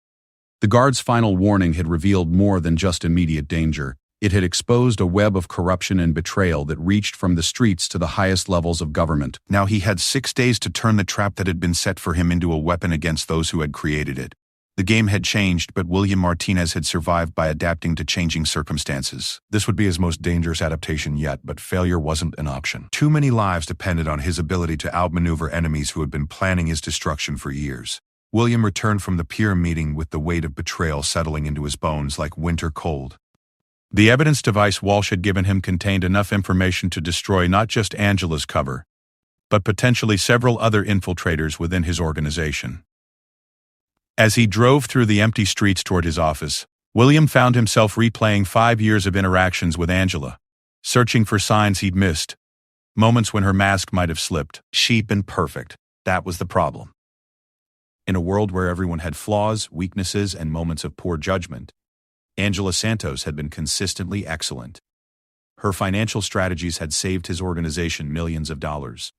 The guard's final warning had revealed more than just immediate danger. It had exposed a web of corruption and betrayal that reached from the streets to the highest levels of government. Now he had 6 days to turn the trap that had been set for him into a weapon against those who had created it. The game had changed, but William Martinez had survived by adapting to changing circumstances. This would be his most dangerous adaptation yet, but failure wasn't an option. Too many lives depended on his ability to outmaneuver enemies who had been planning his destruction for years. William returned from the pier meeting with the weight of betrayal settling into his bones like winter cold. The evidence device Walsh had given him contained enough information to destroy not just Angela's cover, but potentially several other infiltrators within his organization. As he drove through the empty streets toward his office, William found himself replaying 5 years of interactions with Angela, searching for signs he'd missed, moments when her mask might have slipped. Cheap and perfect, that was the problem. In a world where everyone had flaws, weaknesses, and moments of poor judgment, Angela Santos had been consistently excellent. Her financial strategies had saved his organization millions of dollars.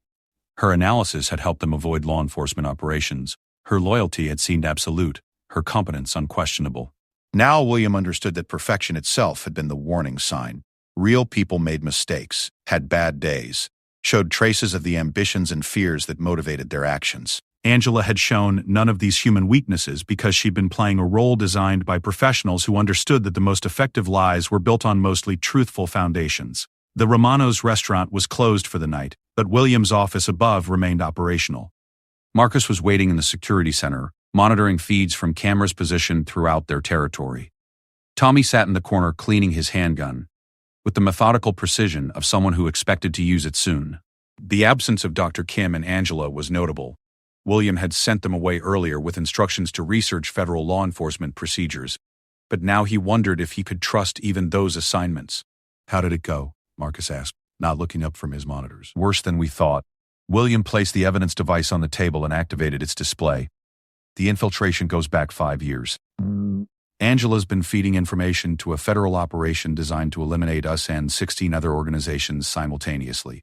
Her analysis had helped them avoid law enforcement operations. Her loyalty had seemed absolute, her competence unquestionable. Now William understood that perfection itself had been the warning sign. Real people made mistakes, had bad days, showed traces of the ambitions and fears that motivated their actions. Angela had shown none of these human weaknesses because she'd been playing a role designed by professionals who understood that the most effective lies were built on mostly truthful foundations. The Romano's restaurant was closed for the night, but William's office above remained operational. Marcus was waiting in the security center, monitoring feeds from cameras positioned throughout their territory. Tommy sat in the corner cleaning his handgun, with the methodical precision of someone who expected to use it soon. The absence of Dr. Kim and Angela was notable. William had sent them away earlier with instructions to research federal law enforcement procedures, but now he wondered if he could trust even those assignments. How did it go? Marcus asked, not looking up from his monitors. Worse than we thought. William placed the evidence device on the table and activated its display. The infiltration goes back 5 years. Angela's been feeding information to a federal operation designed to eliminate us and 16 other organizations simultaneously.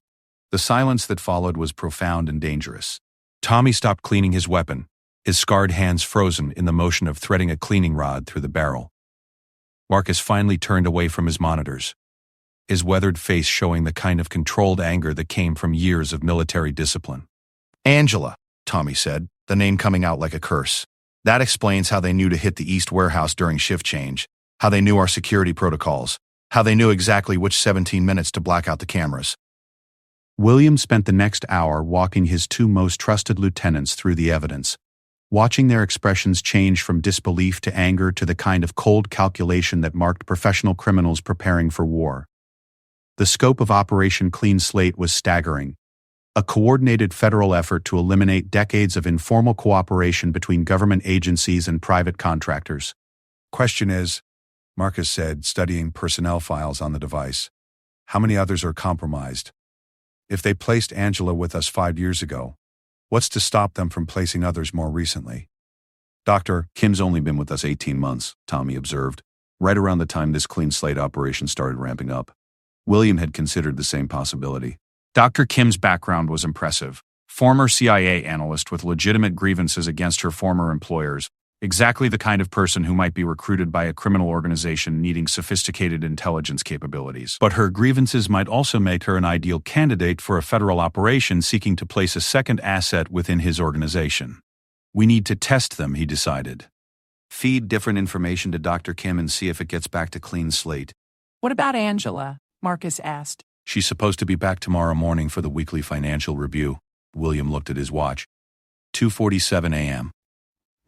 The silence that followed was profound and dangerous. Tommy stopped cleaning his weapon, his scarred hands frozen in the motion of threading a cleaning rod through the barrel. Marcus finally turned away from his monitors, his weathered face showing the kind of controlled anger that came from years of military discipline. Angela, Tommy said, the name coming out like a curse. That explains how they knew to hit the East warehouse during shift change, how they knew our security protocols, how they knew exactly which 17 minutes to black out the cameras. William spent the next hour walking his 2 most trusted lieutenants through the evidence, watching their expressions change from disbelief to anger to the kind of cold calculation that marked professional criminals preparing for war. The scope of Operation Clean Slate was staggering, a coordinated federal effort to eliminate decades of informal cooperation between government agencies and private contractors. Question is, Marcus said, studying personnel files on the device, how many others are compromised? If they placed Angela with us 5 years ago, what's to stop them from placing others more recently? Dr. Kim's only been with us 18 months, Tommy observed, right around the time this Clean Slate operation started ramping up. William had considered the same possibility. Dr. Kim's background was impressive. Former CIA analyst with legitimate grievances against her former employers, exactly the kind of person who might be recruited by a criminal organization needing sophisticated intelligence capabilities. But her grievances might also make her an ideal candidate for a federal operation seeking to place a second asset within his organization. We need to test them, he decided. Feed different information to Dr. Kim and see if it gets back to clean slate. What about Angela? Marcus asked. She's supposed to be back tomorrow morning for the weekly financial review. William looked at his watch. 2:47 a.m.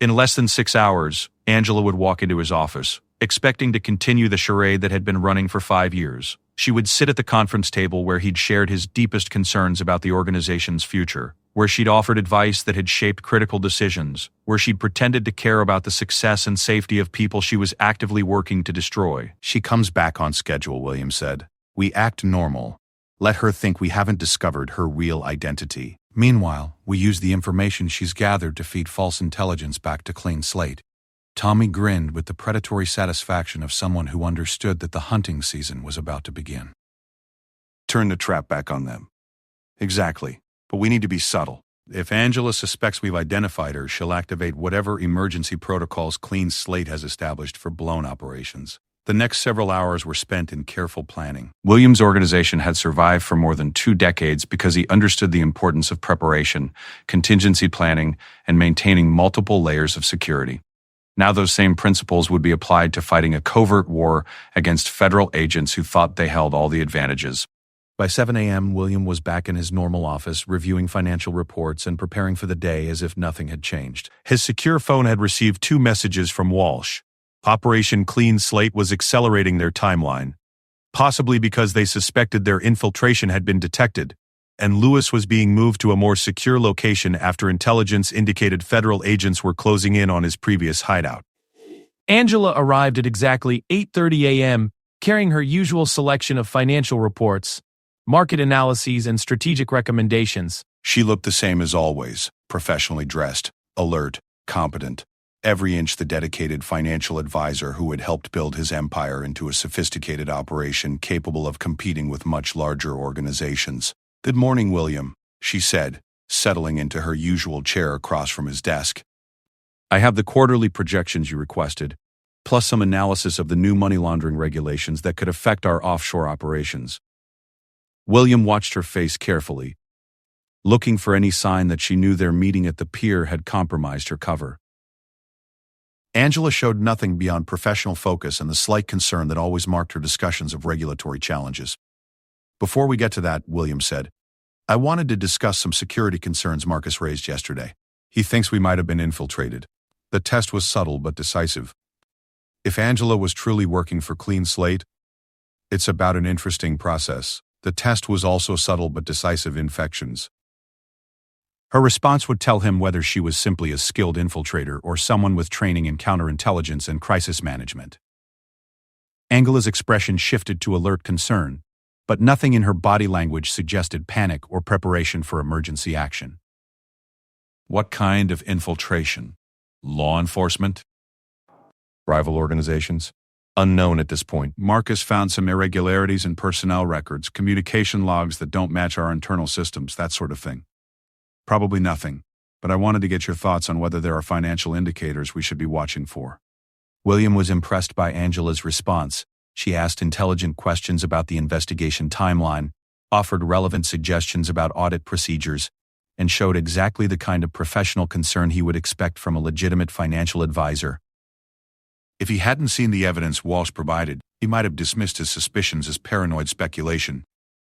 In less than 6 hours, Angela would walk into his office, expecting to continue the charade that had been running for 5 years. She would sit at the conference table where he'd shared his deepest concerns about the organization's future, where she'd offered advice that had shaped critical decisions, where she'd pretended to care about the success and safety of people she was actively working to destroy. She comes back on schedule, William said. We act normal. Let her think we haven't discovered her real identity. Meanwhile, we use the information she's gathered to feed false intelligence back to clean slate. Tommy grinned with the predatory satisfaction of someone who understood that the hunting season was about to begin. Turn the trap back on them. Exactly. But we need to be subtle. If Angela suspects we've identified her, she'll activate whatever emergency protocols Clean Slate has established for blown operations. The next several hours were spent in careful planning. Williams' organization had survived for more than 2 decades because he understood the importance of preparation, contingency planning, and maintaining multiple layers of security. Now those same principles would be applied to fighting a covert war against federal agents who thought they held all the advantages. By 7 a.m., William was back in his normal office, reviewing financial reports and preparing for the day as if nothing had changed. His secure phone had received 2 messages from Walsh. Operation Clean Slate was accelerating their timeline, possibly because they suspected their infiltration had been detected, and Lewis was being moved to a more secure location after intelligence indicated federal agents were closing in on his previous hideout. Angela arrived at exactly 8:30 a.m., carrying her usual selection of financial reports, market analyses, and strategic recommendations. She looked the same as always, professionally dressed, alert, competent. Every inch the dedicated financial advisor who had helped build his empire into a sophisticated operation capable of competing with much larger organizations. "Good morning, William," she said, settling into her usual chair across from his desk. "I have the quarterly projections you requested, plus some analysis of the new money laundering regulations that could affect our offshore operations." William watched her face carefully, looking for any sign that she knew their meeting at the pier had compromised her cover. Angela showed nothing beyond professional focus and the slight concern that always marked her discussions of regulatory challenges. "Before we get to that," William said, "I wanted to discuss some security concerns Marcus raised yesterday. He thinks we might have been infiltrated. The test was subtle but decisive. If Angela was truly working for Clean Slate, it's about an interesting process. The test was also subtle but decisive infections. Her response would tell him whether she was simply a skilled infiltrator or someone with training in counterintelligence and crisis management." Angela's expression shifted to alert concern, but nothing in her body language suggested panic or preparation for emergency action. "What kind of infiltration? Law enforcement? Rival organizations?" Unknown at this point. Marcus found some irregularities in personnel records, communication logs that don't match our internal systems, that sort of thing. "Probably nothing, but I wanted to get your thoughts on whether there are financial indicators we should be watching for." William was impressed by Angela's response. She asked intelligent questions about the investigation timeline, offered relevant suggestions about audit procedures, and showed exactly the kind of professional concern he would expect from a legitimate financial advisor. If he hadn't seen the evidence Walsh provided, he might have dismissed his suspicions as paranoid speculation.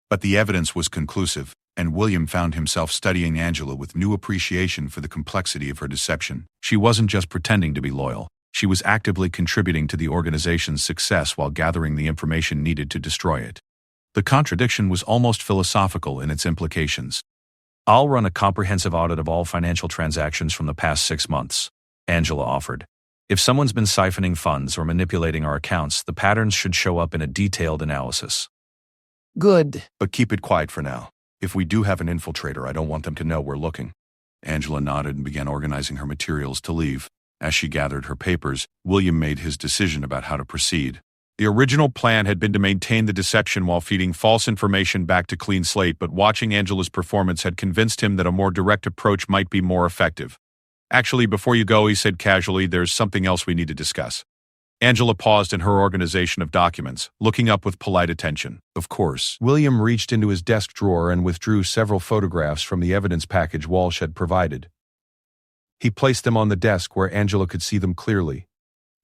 But the evidence was conclusive, and William found himself studying Angela with new appreciation for the complexity of her deception. She wasn't just pretending to be loyal. She was actively contributing to the organization's success while gathering the information needed to destroy it. The contradiction was almost philosophical in its implications. "I'll run a comprehensive audit of all financial transactions from the past 6 months," Angela offered. "If someone's been siphoning funds or manipulating our accounts, the patterns should show up in a detailed analysis." Good. "But keep it quiet for now. If we do have an infiltrator, I don't want them to know we're looking." Angela nodded and began organizing her materials to leave. As she gathered her papers, William made his decision about how to proceed. The original plan had been to maintain the deception while feeding false information back to Clean Slate, but watching Angela's performance had convinced him that a more direct approach might be more effective. Actually, before you go, he said casually, there's something else we need to discuss. Angela paused in her organization of documents, looking up with polite attention. Of course. William reached into his desk drawer and withdrew several photographs from the evidence package Walsh had provided. He placed them on the desk where Angela could see them clearly.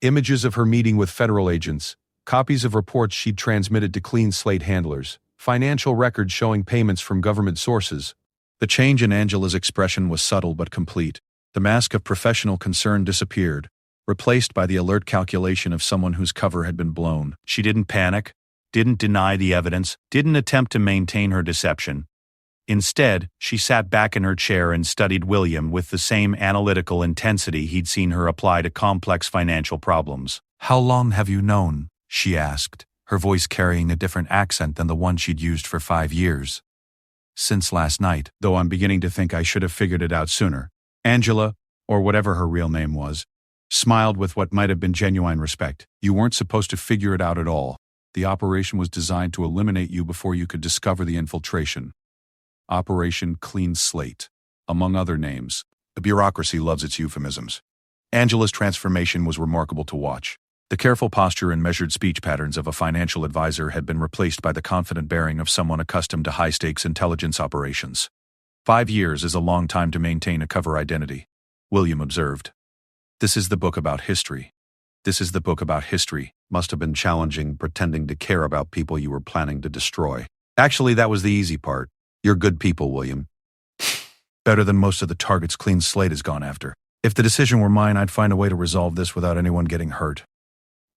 Images of her meeting with federal agents, copies of reports she'd transmitted to Clean Slate handlers, financial records showing payments from government sources. The change in Angela's expression was subtle but complete. The mask of professional concern disappeared, replaced by the alert calculation of someone whose cover had been blown. She didn't panic, didn't deny the evidence, didn't attempt to maintain her deception. Instead, she sat back in her chair and studied William with the same analytical intensity he'd seen her apply to complex financial problems. "How long have you known?" she asked, her voice carrying a different accent than the one she'd used for 5 years. "Since last night, though I'm beginning to think I should have figured it out sooner." Angela, or whatever her real name was, smiled with what might have been genuine respect. "You weren't supposed to figure it out at all. The operation was designed to eliminate you before you could discover the infiltration. Operation Clean Slate, among other names. The bureaucracy loves its euphemisms." Angela's transformation was remarkable to watch. The careful posture and measured speech patterns of a financial advisor had been replaced by the confident bearing of someone accustomed to high-stakes intelligence operations. 5 years is a long time to maintain a cover identity, William observed. "This is the book about history. This is the book about history. Must have been challenging pretending to care about people you were planning to destroy." "Actually, that was the easy part. You're good people, William. Better than most of the targets Clean Slate has gone after. If the decision were mine, I'd find a way to resolve this without anyone getting hurt."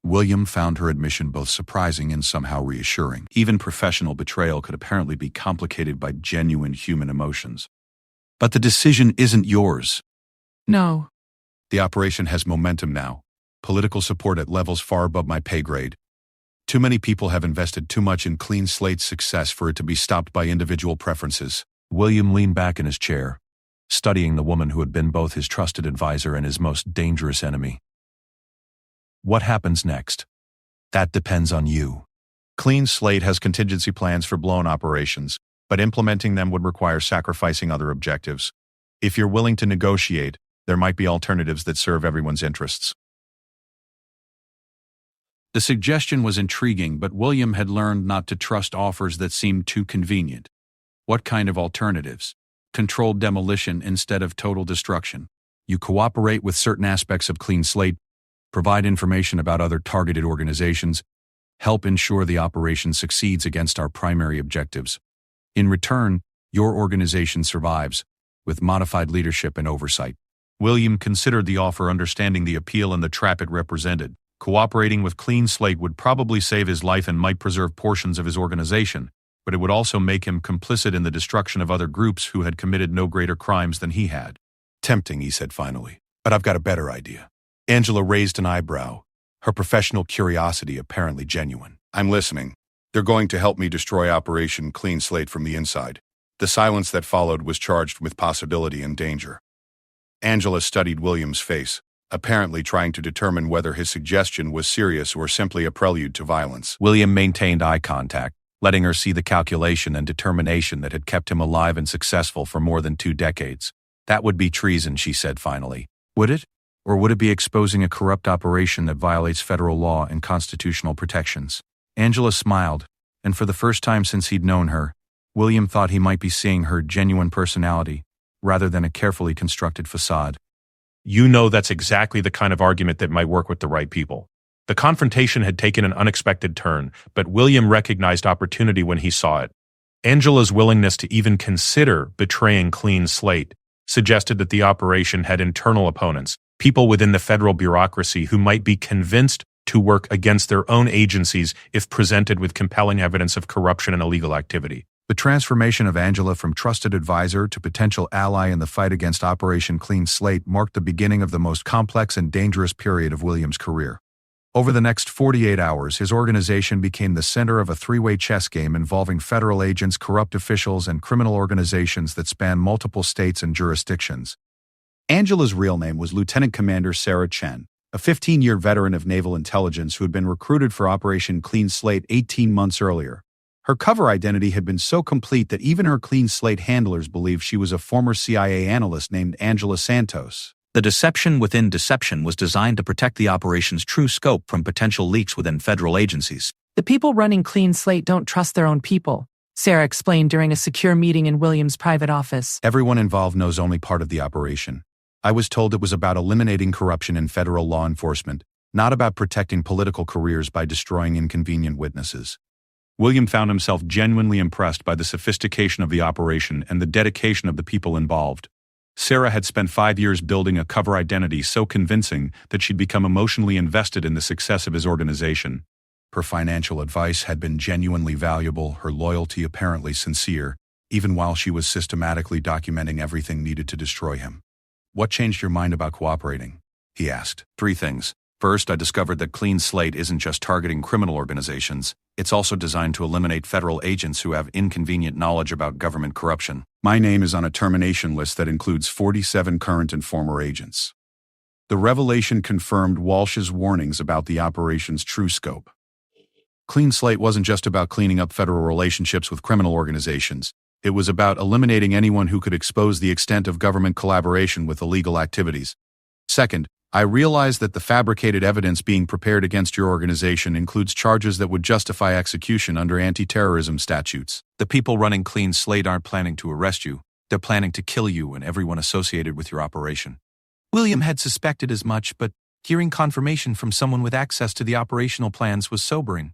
William found her admission both surprising and somehow reassuring. Even professional betrayal could apparently be complicated by genuine human emotions. "But the decision isn't yours." No. "The operation has momentum now. Political support at levels far above my pay grade. Too many people have invested too much in Clean Slate's success for it to be stopped by individual preferences." William leaned back in his chair, studying the woman who had been both his trusted advisor and his most dangerous enemy. "What happens next? That depends on you. Clean Slate has contingency plans for blown operations, but implementing them would require sacrificing other objectives. If you're willing to negotiate, there might be alternatives that serve everyone's interests." The suggestion was intriguing, but William had learned not to trust offers that seemed too convenient. What kind of alternatives? Controlled demolition instead of total destruction. You cooperate with certain aspects of Clean Slate, provide information about other targeted organizations, help ensure the operation succeeds against our primary objectives. In return, your organization survives, with modified leadership and oversight. William considered the offer, understanding the appeal and the trap it represented. Cooperating with Clean Slate would probably save his life and might preserve portions of his organization, but it would also make him complicit in the destruction of other groups who had committed no greater crimes than he had. "Tempting," he said finally, "but I've got a better idea." Angela raised an eyebrow, her professional curiosity apparently genuine. "I'm listening. They're going to help me destroy Operation Clean Slate from the inside." The silence that followed was charged with possibility and danger. Angela studied William's face, apparently trying to determine whether his suggestion was serious or simply a prelude to violence. William maintained eye contact, letting her see the calculation and determination that had kept him alive and successful for more than 2 decades. "That would be treason," she said finally. "Would it? Or would it be exposing a corrupt operation that violates federal law and constitutional protections?" Angela smiled, and for the first time since he'd known her, William thought he might be seeing her genuine personality, rather than a carefully constructed facade. "You know that's exactly the kind of argument that might work with the right people." The confrontation had taken an unexpected turn, but William recognized opportunity when he saw it. Angela's willingness to even consider betraying Clean Slate suggested that the operation had internal opponents, people within the federal bureaucracy who might be convinced to work against their own agencies if presented with compelling evidence of corruption and illegal activity. The transformation of Angela from trusted advisor to potential ally in the fight against Operation Clean Slate marked the beginning of the most complex and dangerous period of William's career. Over the next 48 hours, his organization became the center of a 3-way chess game involving federal agents, corrupt officials, and criminal organizations that span multiple states and jurisdictions. Angela's real name was Lieutenant Commander Sarah Chen, a 15-year veteran of naval intelligence who had been recruited for Operation Clean Slate 18 months earlier. Her cover identity had been so complete that even her Clean Slate handlers believed she was a former CIA analyst named Angela Santos. The deception within deception was designed to protect the operation's true scope from potential leaks within federal agencies. The people running Clean Slate don't trust their own people, Sarah explained during a secure meeting in William's private office. Everyone involved knows only part of the operation. I was told it was about eliminating corruption in federal law enforcement, not about protecting political careers by destroying inconvenient witnesses. William found himself genuinely impressed by the sophistication of the operation and the dedication of the people involved. Sarah had spent 5 years building a cover identity so convincing that she'd become emotionally invested in the success of his organization. Her financial advice had been genuinely valuable, her loyalty apparently sincere, even while she was systematically documenting everything needed to destroy him. "What changed your mind about cooperating?" he asked. 3 things. First, I discovered that Clean Slate isn't just targeting criminal organizations, it's also designed to eliminate federal agents who have inconvenient knowledge about government corruption. My name is on a termination list that includes 47 current and former agents. The revelation confirmed Walsh's warnings about the operation's true scope. Clean Slate wasn't just about cleaning up federal relationships with criminal organizations. It was about eliminating anyone who could expose the extent of government collaboration with illegal activities. Second, I realized that the fabricated evidence being prepared against your organization includes charges that would justify execution under anti-terrorism statutes. The people running Clean Slate aren't planning to arrest you, they're planning to kill you and everyone associated with your operation. William had suspected as much, but hearing confirmation from someone with access to the operational plans was sobering.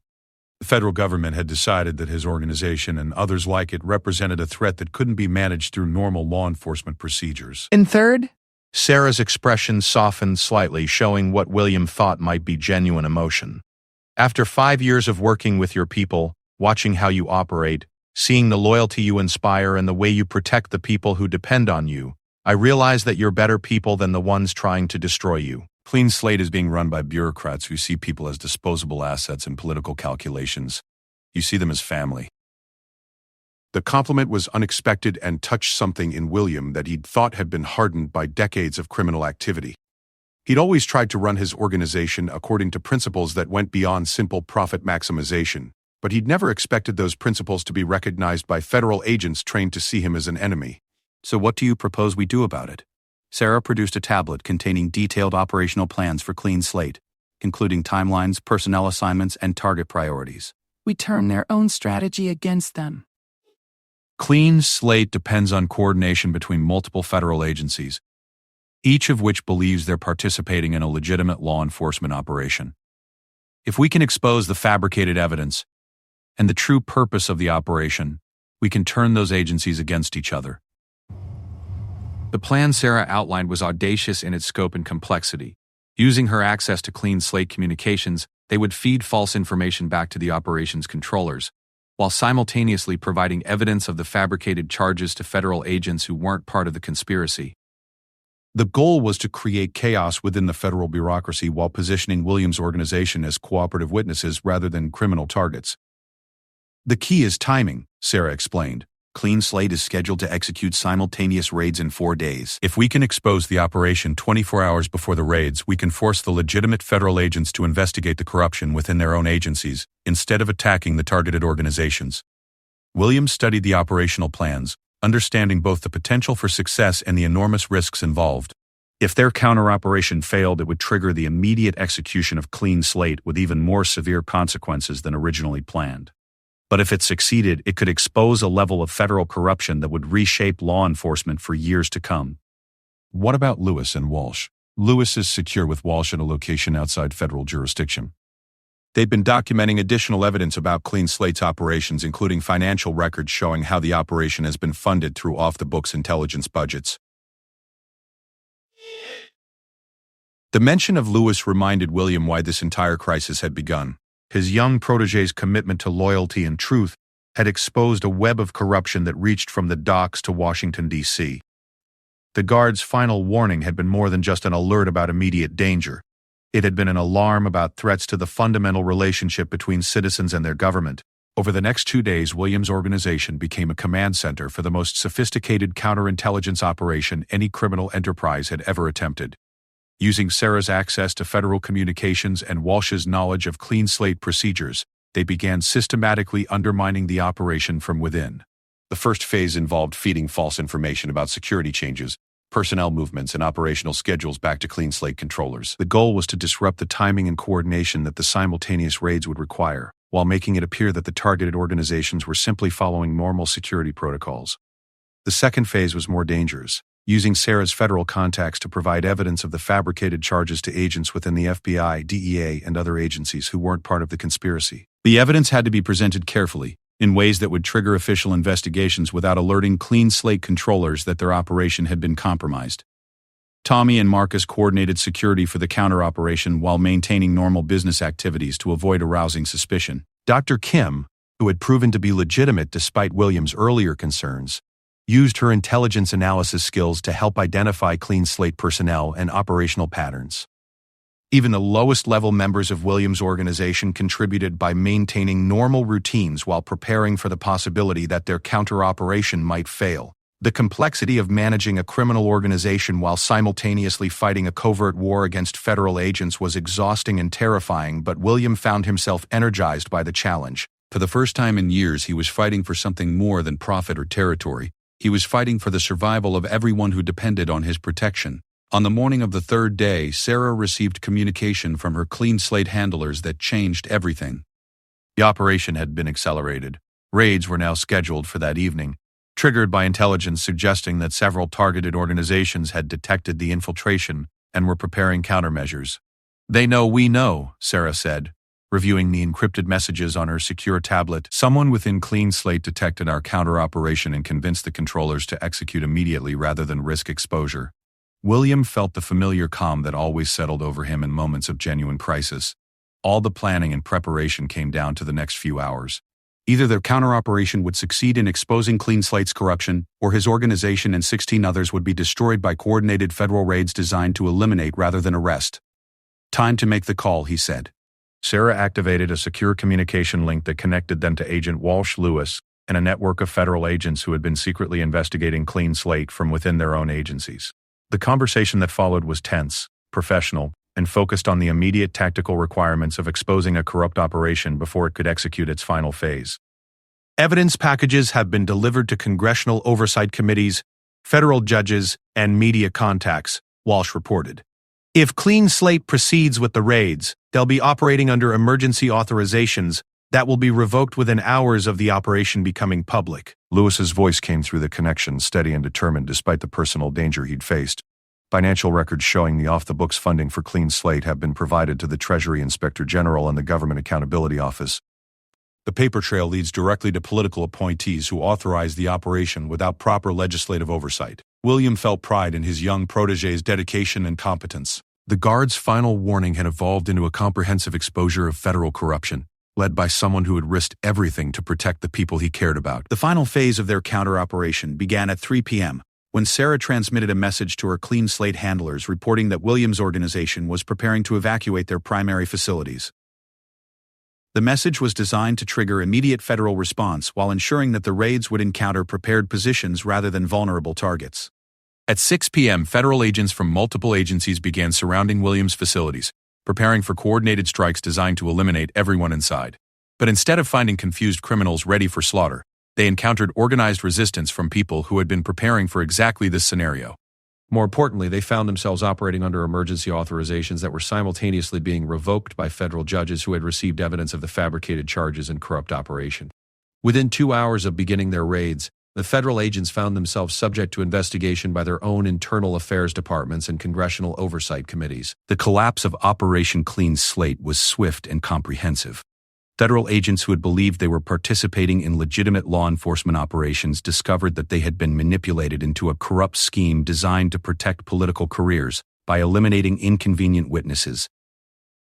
The federal government had decided that his organization and others like it represented a threat that couldn't be managed through normal law enforcement procedures. And third, Sarah's expression softened slightly, showing what William thought might be genuine emotion. After 5 years of working with your people, watching how you operate, seeing the loyalty you inspire and the way you protect the people who depend on you, I realize that you're better people than the ones trying to destroy you. Clean Slate is being run by bureaucrats who see people as disposable assets in political calculations. You see them as family. The compliment was unexpected and touched something in William that he'd thought had been hardened by decades of criminal activity. He'd always tried to run his organization according to principles that went beyond simple profit maximization, but he'd never expected those principles to be recognized by federal agents trained to see him as an enemy. So what do you propose we do about it? Sarah produced a tablet containing detailed operational plans for Clean Slate, including timelines, personnel assignments, and target priorities. We turn their own strategy against them. Clean Slate depends on coordination between multiple federal agencies, each of which believes they're participating in a legitimate law enforcement operation. If we can expose the fabricated evidence and the true purpose of the operation, we can turn those agencies against each other. The plan Sarah outlined was audacious in its scope and complexity. Using her access to Clean Slate communications, they would feed false information back to the operation's controllers, while simultaneously providing evidence of the fabricated charges to federal agents who weren't part of the conspiracy. The goal was to create chaos within the federal bureaucracy while positioning Williams' organization as cooperative witnesses rather than criminal targets. "The key is timing," Sarah explained. Clean Slate is scheduled to execute simultaneous raids in 4 days. If we can expose the operation 24 hours before the raids, we can force the legitimate federal agents to investigate the corruption within their own agencies, instead of attacking the targeted organizations. Williams studied the operational plans, understanding both the potential for success and the enormous risks involved. If their counter-operation failed, it would trigger the immediate execution of Clean Slate with even more severe consequences than originally planned. But if it succeeded, it could expose a level of federal corruption that would reshape law enforcement for years to come. What about Lewis and Walsh? Lewis is secure with Walsh at a location outside federal jurisdiction. They've been documenting additional evidence about Clean Slate's operations, including financial records showing how the operation has been funded through off-the-books intelligence budgets. The mention of Lewis reminded William why this entire crisis had begun. His young protege's commitment to loyalty and truth had exposed a web of corruption that reached from the docks to Washington, D.C. The guard's final warning had been more than just an alert about immediate danger. It had been an alarm about threats to the fundamental relationship between citizens and their government. Over the next 2 days, Williams' organization became a command center for the most sophisticated counterintelligence operation any criminal enterprise had ever attempted. Using Sarah's access to federal communications and Walsh's knowledge of clean slate procedures, they began systematically undermining the operation from within. The first phase involved feeding false information about security changes, personnel movements, and operational schedules back to clean slate controllers. The goal was to disrupt the timing and coordination that the simultaneous raids would require, while making it appear that the targeted organizations were simply following normal security protocols. The second phase was more dangerous, using Sarah's federal contacts to provide evidence of the fabricated charges to agents within the FBI, DEA, and other agencies who weren't part of the conspiracy. The evidence had to be presented carefully, in ways that would trigger official investigations without alerting clean slate controllers that their operation had been compromised. Tommy and Marcus coordinated security for the counter-operation while maintaining normal business activities to avoid arousing suspicion. Dr. Kim, who had proven to be legitimate despite Williams' earlier concerns, used her intelligence analysis skills to help identify clean slate personnel and operational patterns. Even the lowest-level members of Williams' organization contributed by maintaining normal routines while preparing for the possibility that their counter-operation might fail. The complexity of managing a criminal organization while simultaneously fighting a covert war against federal agents was exhausting and terrifying, but William found himself energized by the challenge. For the first time in years, he was fighting for something more than profit or territory. He was fighting for the survival of everyone who depended on his protection. On the morning of the third day, Sarah received communication from her clean slate handlers that changed everything. The operation had been accelerated. Raids were now scheduled for that evening, triggered by intelligence suggesting that several targeted organizations had detected the infiltration and were preparing countermeasures. "They know we know," Sarah said, reviewing the encrypted messages on her secure tablet. "Someone within Clean Slate detected our counter-operation and convinced the controllers to execute immediately rather than risk exposure." William felt the familiar calm that always settled over him in moments of genuine crisis. All the planning and preparation came down to the next few hours. Either their counter-operation would succeed in exposing Clean Slate's corruption, or his organization and 16 others would be destroyed by coordinated federal raids designed to eliminate rather than arrest. "Time to make the call," he said. Sarah activated a secure communication link that connected them to Agent Walsh Lewis and a network of federal agents who had been secretly investigating Clean Slate from within their own agencies. The conversation that followed was tense, professional, and focused on the immediate tactical requirements of exposing a corrupt operation before it could execute its final phase. "Evidence packages have been delivered to congressional oversight committees, federal judges, and media contacts," Walsh reported. "If Clean Slate proceeds with the raids, they'll be operating under emergency authorizations that will be revoked within hours of the operation becoming public." Lewis's voice came through the connection, steady and determined despite the personal danger he'd faced. "Financial records showing the off-the-books funding for Clean Slate have been provided to the Treasury Inspector General and the Government Accountability Office. The paper trail leads directly to political appointees who authorized the operation without proper legislative oversight." William felt pride in his young protege's dedication and competence. The guard's final warning had evolved into a comprehensive exposure of federal corruption, led by someone who had risked everything to protect the people he cared about. The final phase of their counter-operation began at 3 p.m., when Sarah transmitted a message to her Clean Slate handlers reporting that Williams' organization was preparing to evacuate their primary facilities. The message was designed to trigger immediate federal response while ensuring that the raids would encounter prepared positions rather than vulnerable targets. At 6 p.m., federal agents from multiple agencies began surrounding Williams' facilities, preparing for coordinated strikes designed to eliminate everyone inside. But instead of finding confused criminals ready for slaughter, they encountered organized resistance from people who had been preparing for exactly this scenario. More importantly, they found themselves operating under emergency authorizations that were simultaneously being revoked by federal judges who had received evidence of the fabricated charges and corrupt operation. Within 2 hours of beginning their raids, the federal agents found themselves subject to investigation by their own internal affairs departments and congressional oversight committees. The collapse of Operation Clean Slate was swift and comprehensive. Federal agents who had believed they were participating in legitimate law enforcement operations discovered that they had been manipulated into a corrupt scheme designed to protect political careers by eliminating inconvenient witnesses.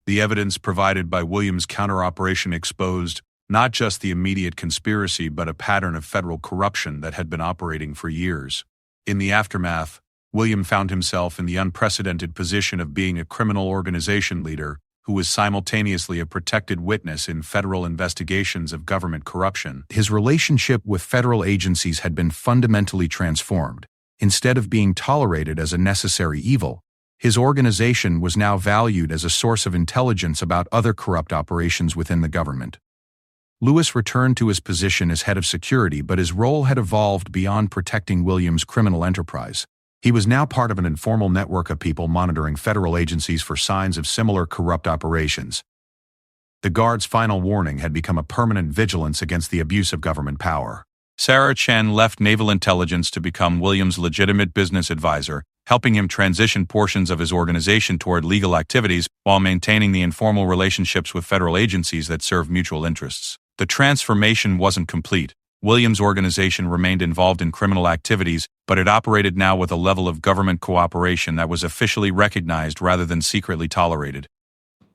The evidence provided by Williams' counter-operation exposed not just the immediate conspiracy but a pattern of federal corruption that had been operating for years. In the aftermath, William found himself in the unprecedented position of being a criminal organization leader who was simultaneously a protected witness in federal investigations of government corruption. His relationship with federal agencies had been fundamentally transformed. Instead of being tolerated as a necessary evil, His organization was now valued as a source of intelligence about other corrupt operations within the government. Lewis returned to his position as head of security, but his role had evolved beyond protecting Williams' criminal enterprise. He was now part of an informal network of people monitoring federal agencies for signs of similar corrupt operations. The Guard's final warning had become a permanent vigilance against the abuse of government power. Sarah Chen left Naval Intelligence to become Williams' legitimate business advisor, helping him transition portions of his organization toward legal activities while maintaining the informal relationships with federal agencies that serve mutual interests. The transformation wasn't complete. Williams' organization remained involved in criminal activities, but it operated now with a level of government cooperation that was officially recognized rather than secretly tolerated.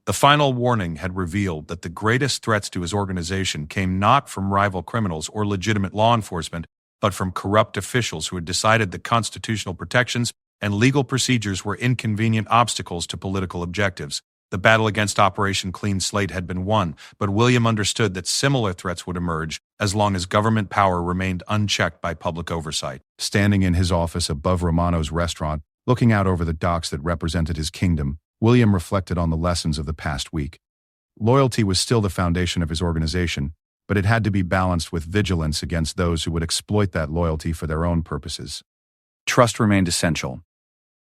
The final warning had revealed that the greatest threats to his organization came not from rival criminals or legitimate law enforcement, but from corrupt officials who had decided that constitutional protections and legal procedures were inconvenient obstacles to political objectives. The battle against Operation Clean Slate had been won, but William understood that similar threats would emerge as long as government power remained unchecked by public oversight. Standing in his office above Romano's restaurant, looking out over the docks that represented his kingdom, William reflected on the lessons of the past week. Loyalty was still the foundation of his organization, but it had to be balanced with vigilance against those who would exploit that loyalty for their own purposes. Trust remained essential,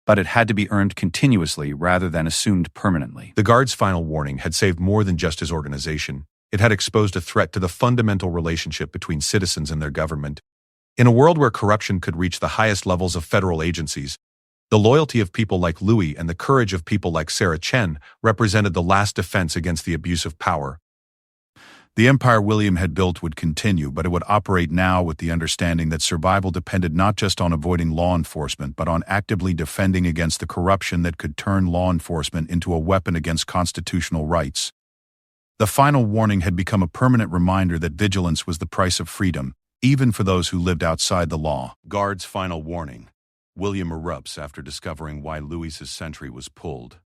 but it had to be earned continuously rather than assumed permanently. The Guard's final warning had saved more than just his organization. It had exposed a threat to the fundamental relationship between citizens and their government. In a world where corruption could reach the highest levels of federal agencies, the loyalty of people like Louis and the courage of people like Sarah Chen represented the last defense against the abuse of power. The empire William had built would continue, but it would operate now with the understanding that survival depended not just on avoiding law enforcement, but on actively defending against the corruption that could turn law enforcement into a weapon against constitutional rights. The final warning had become a permanent reminder that vigilance was the price of freedom, even for those who lived outside the law. Guard's final warning. William erupts after discovering why Louis's sentry was pulled.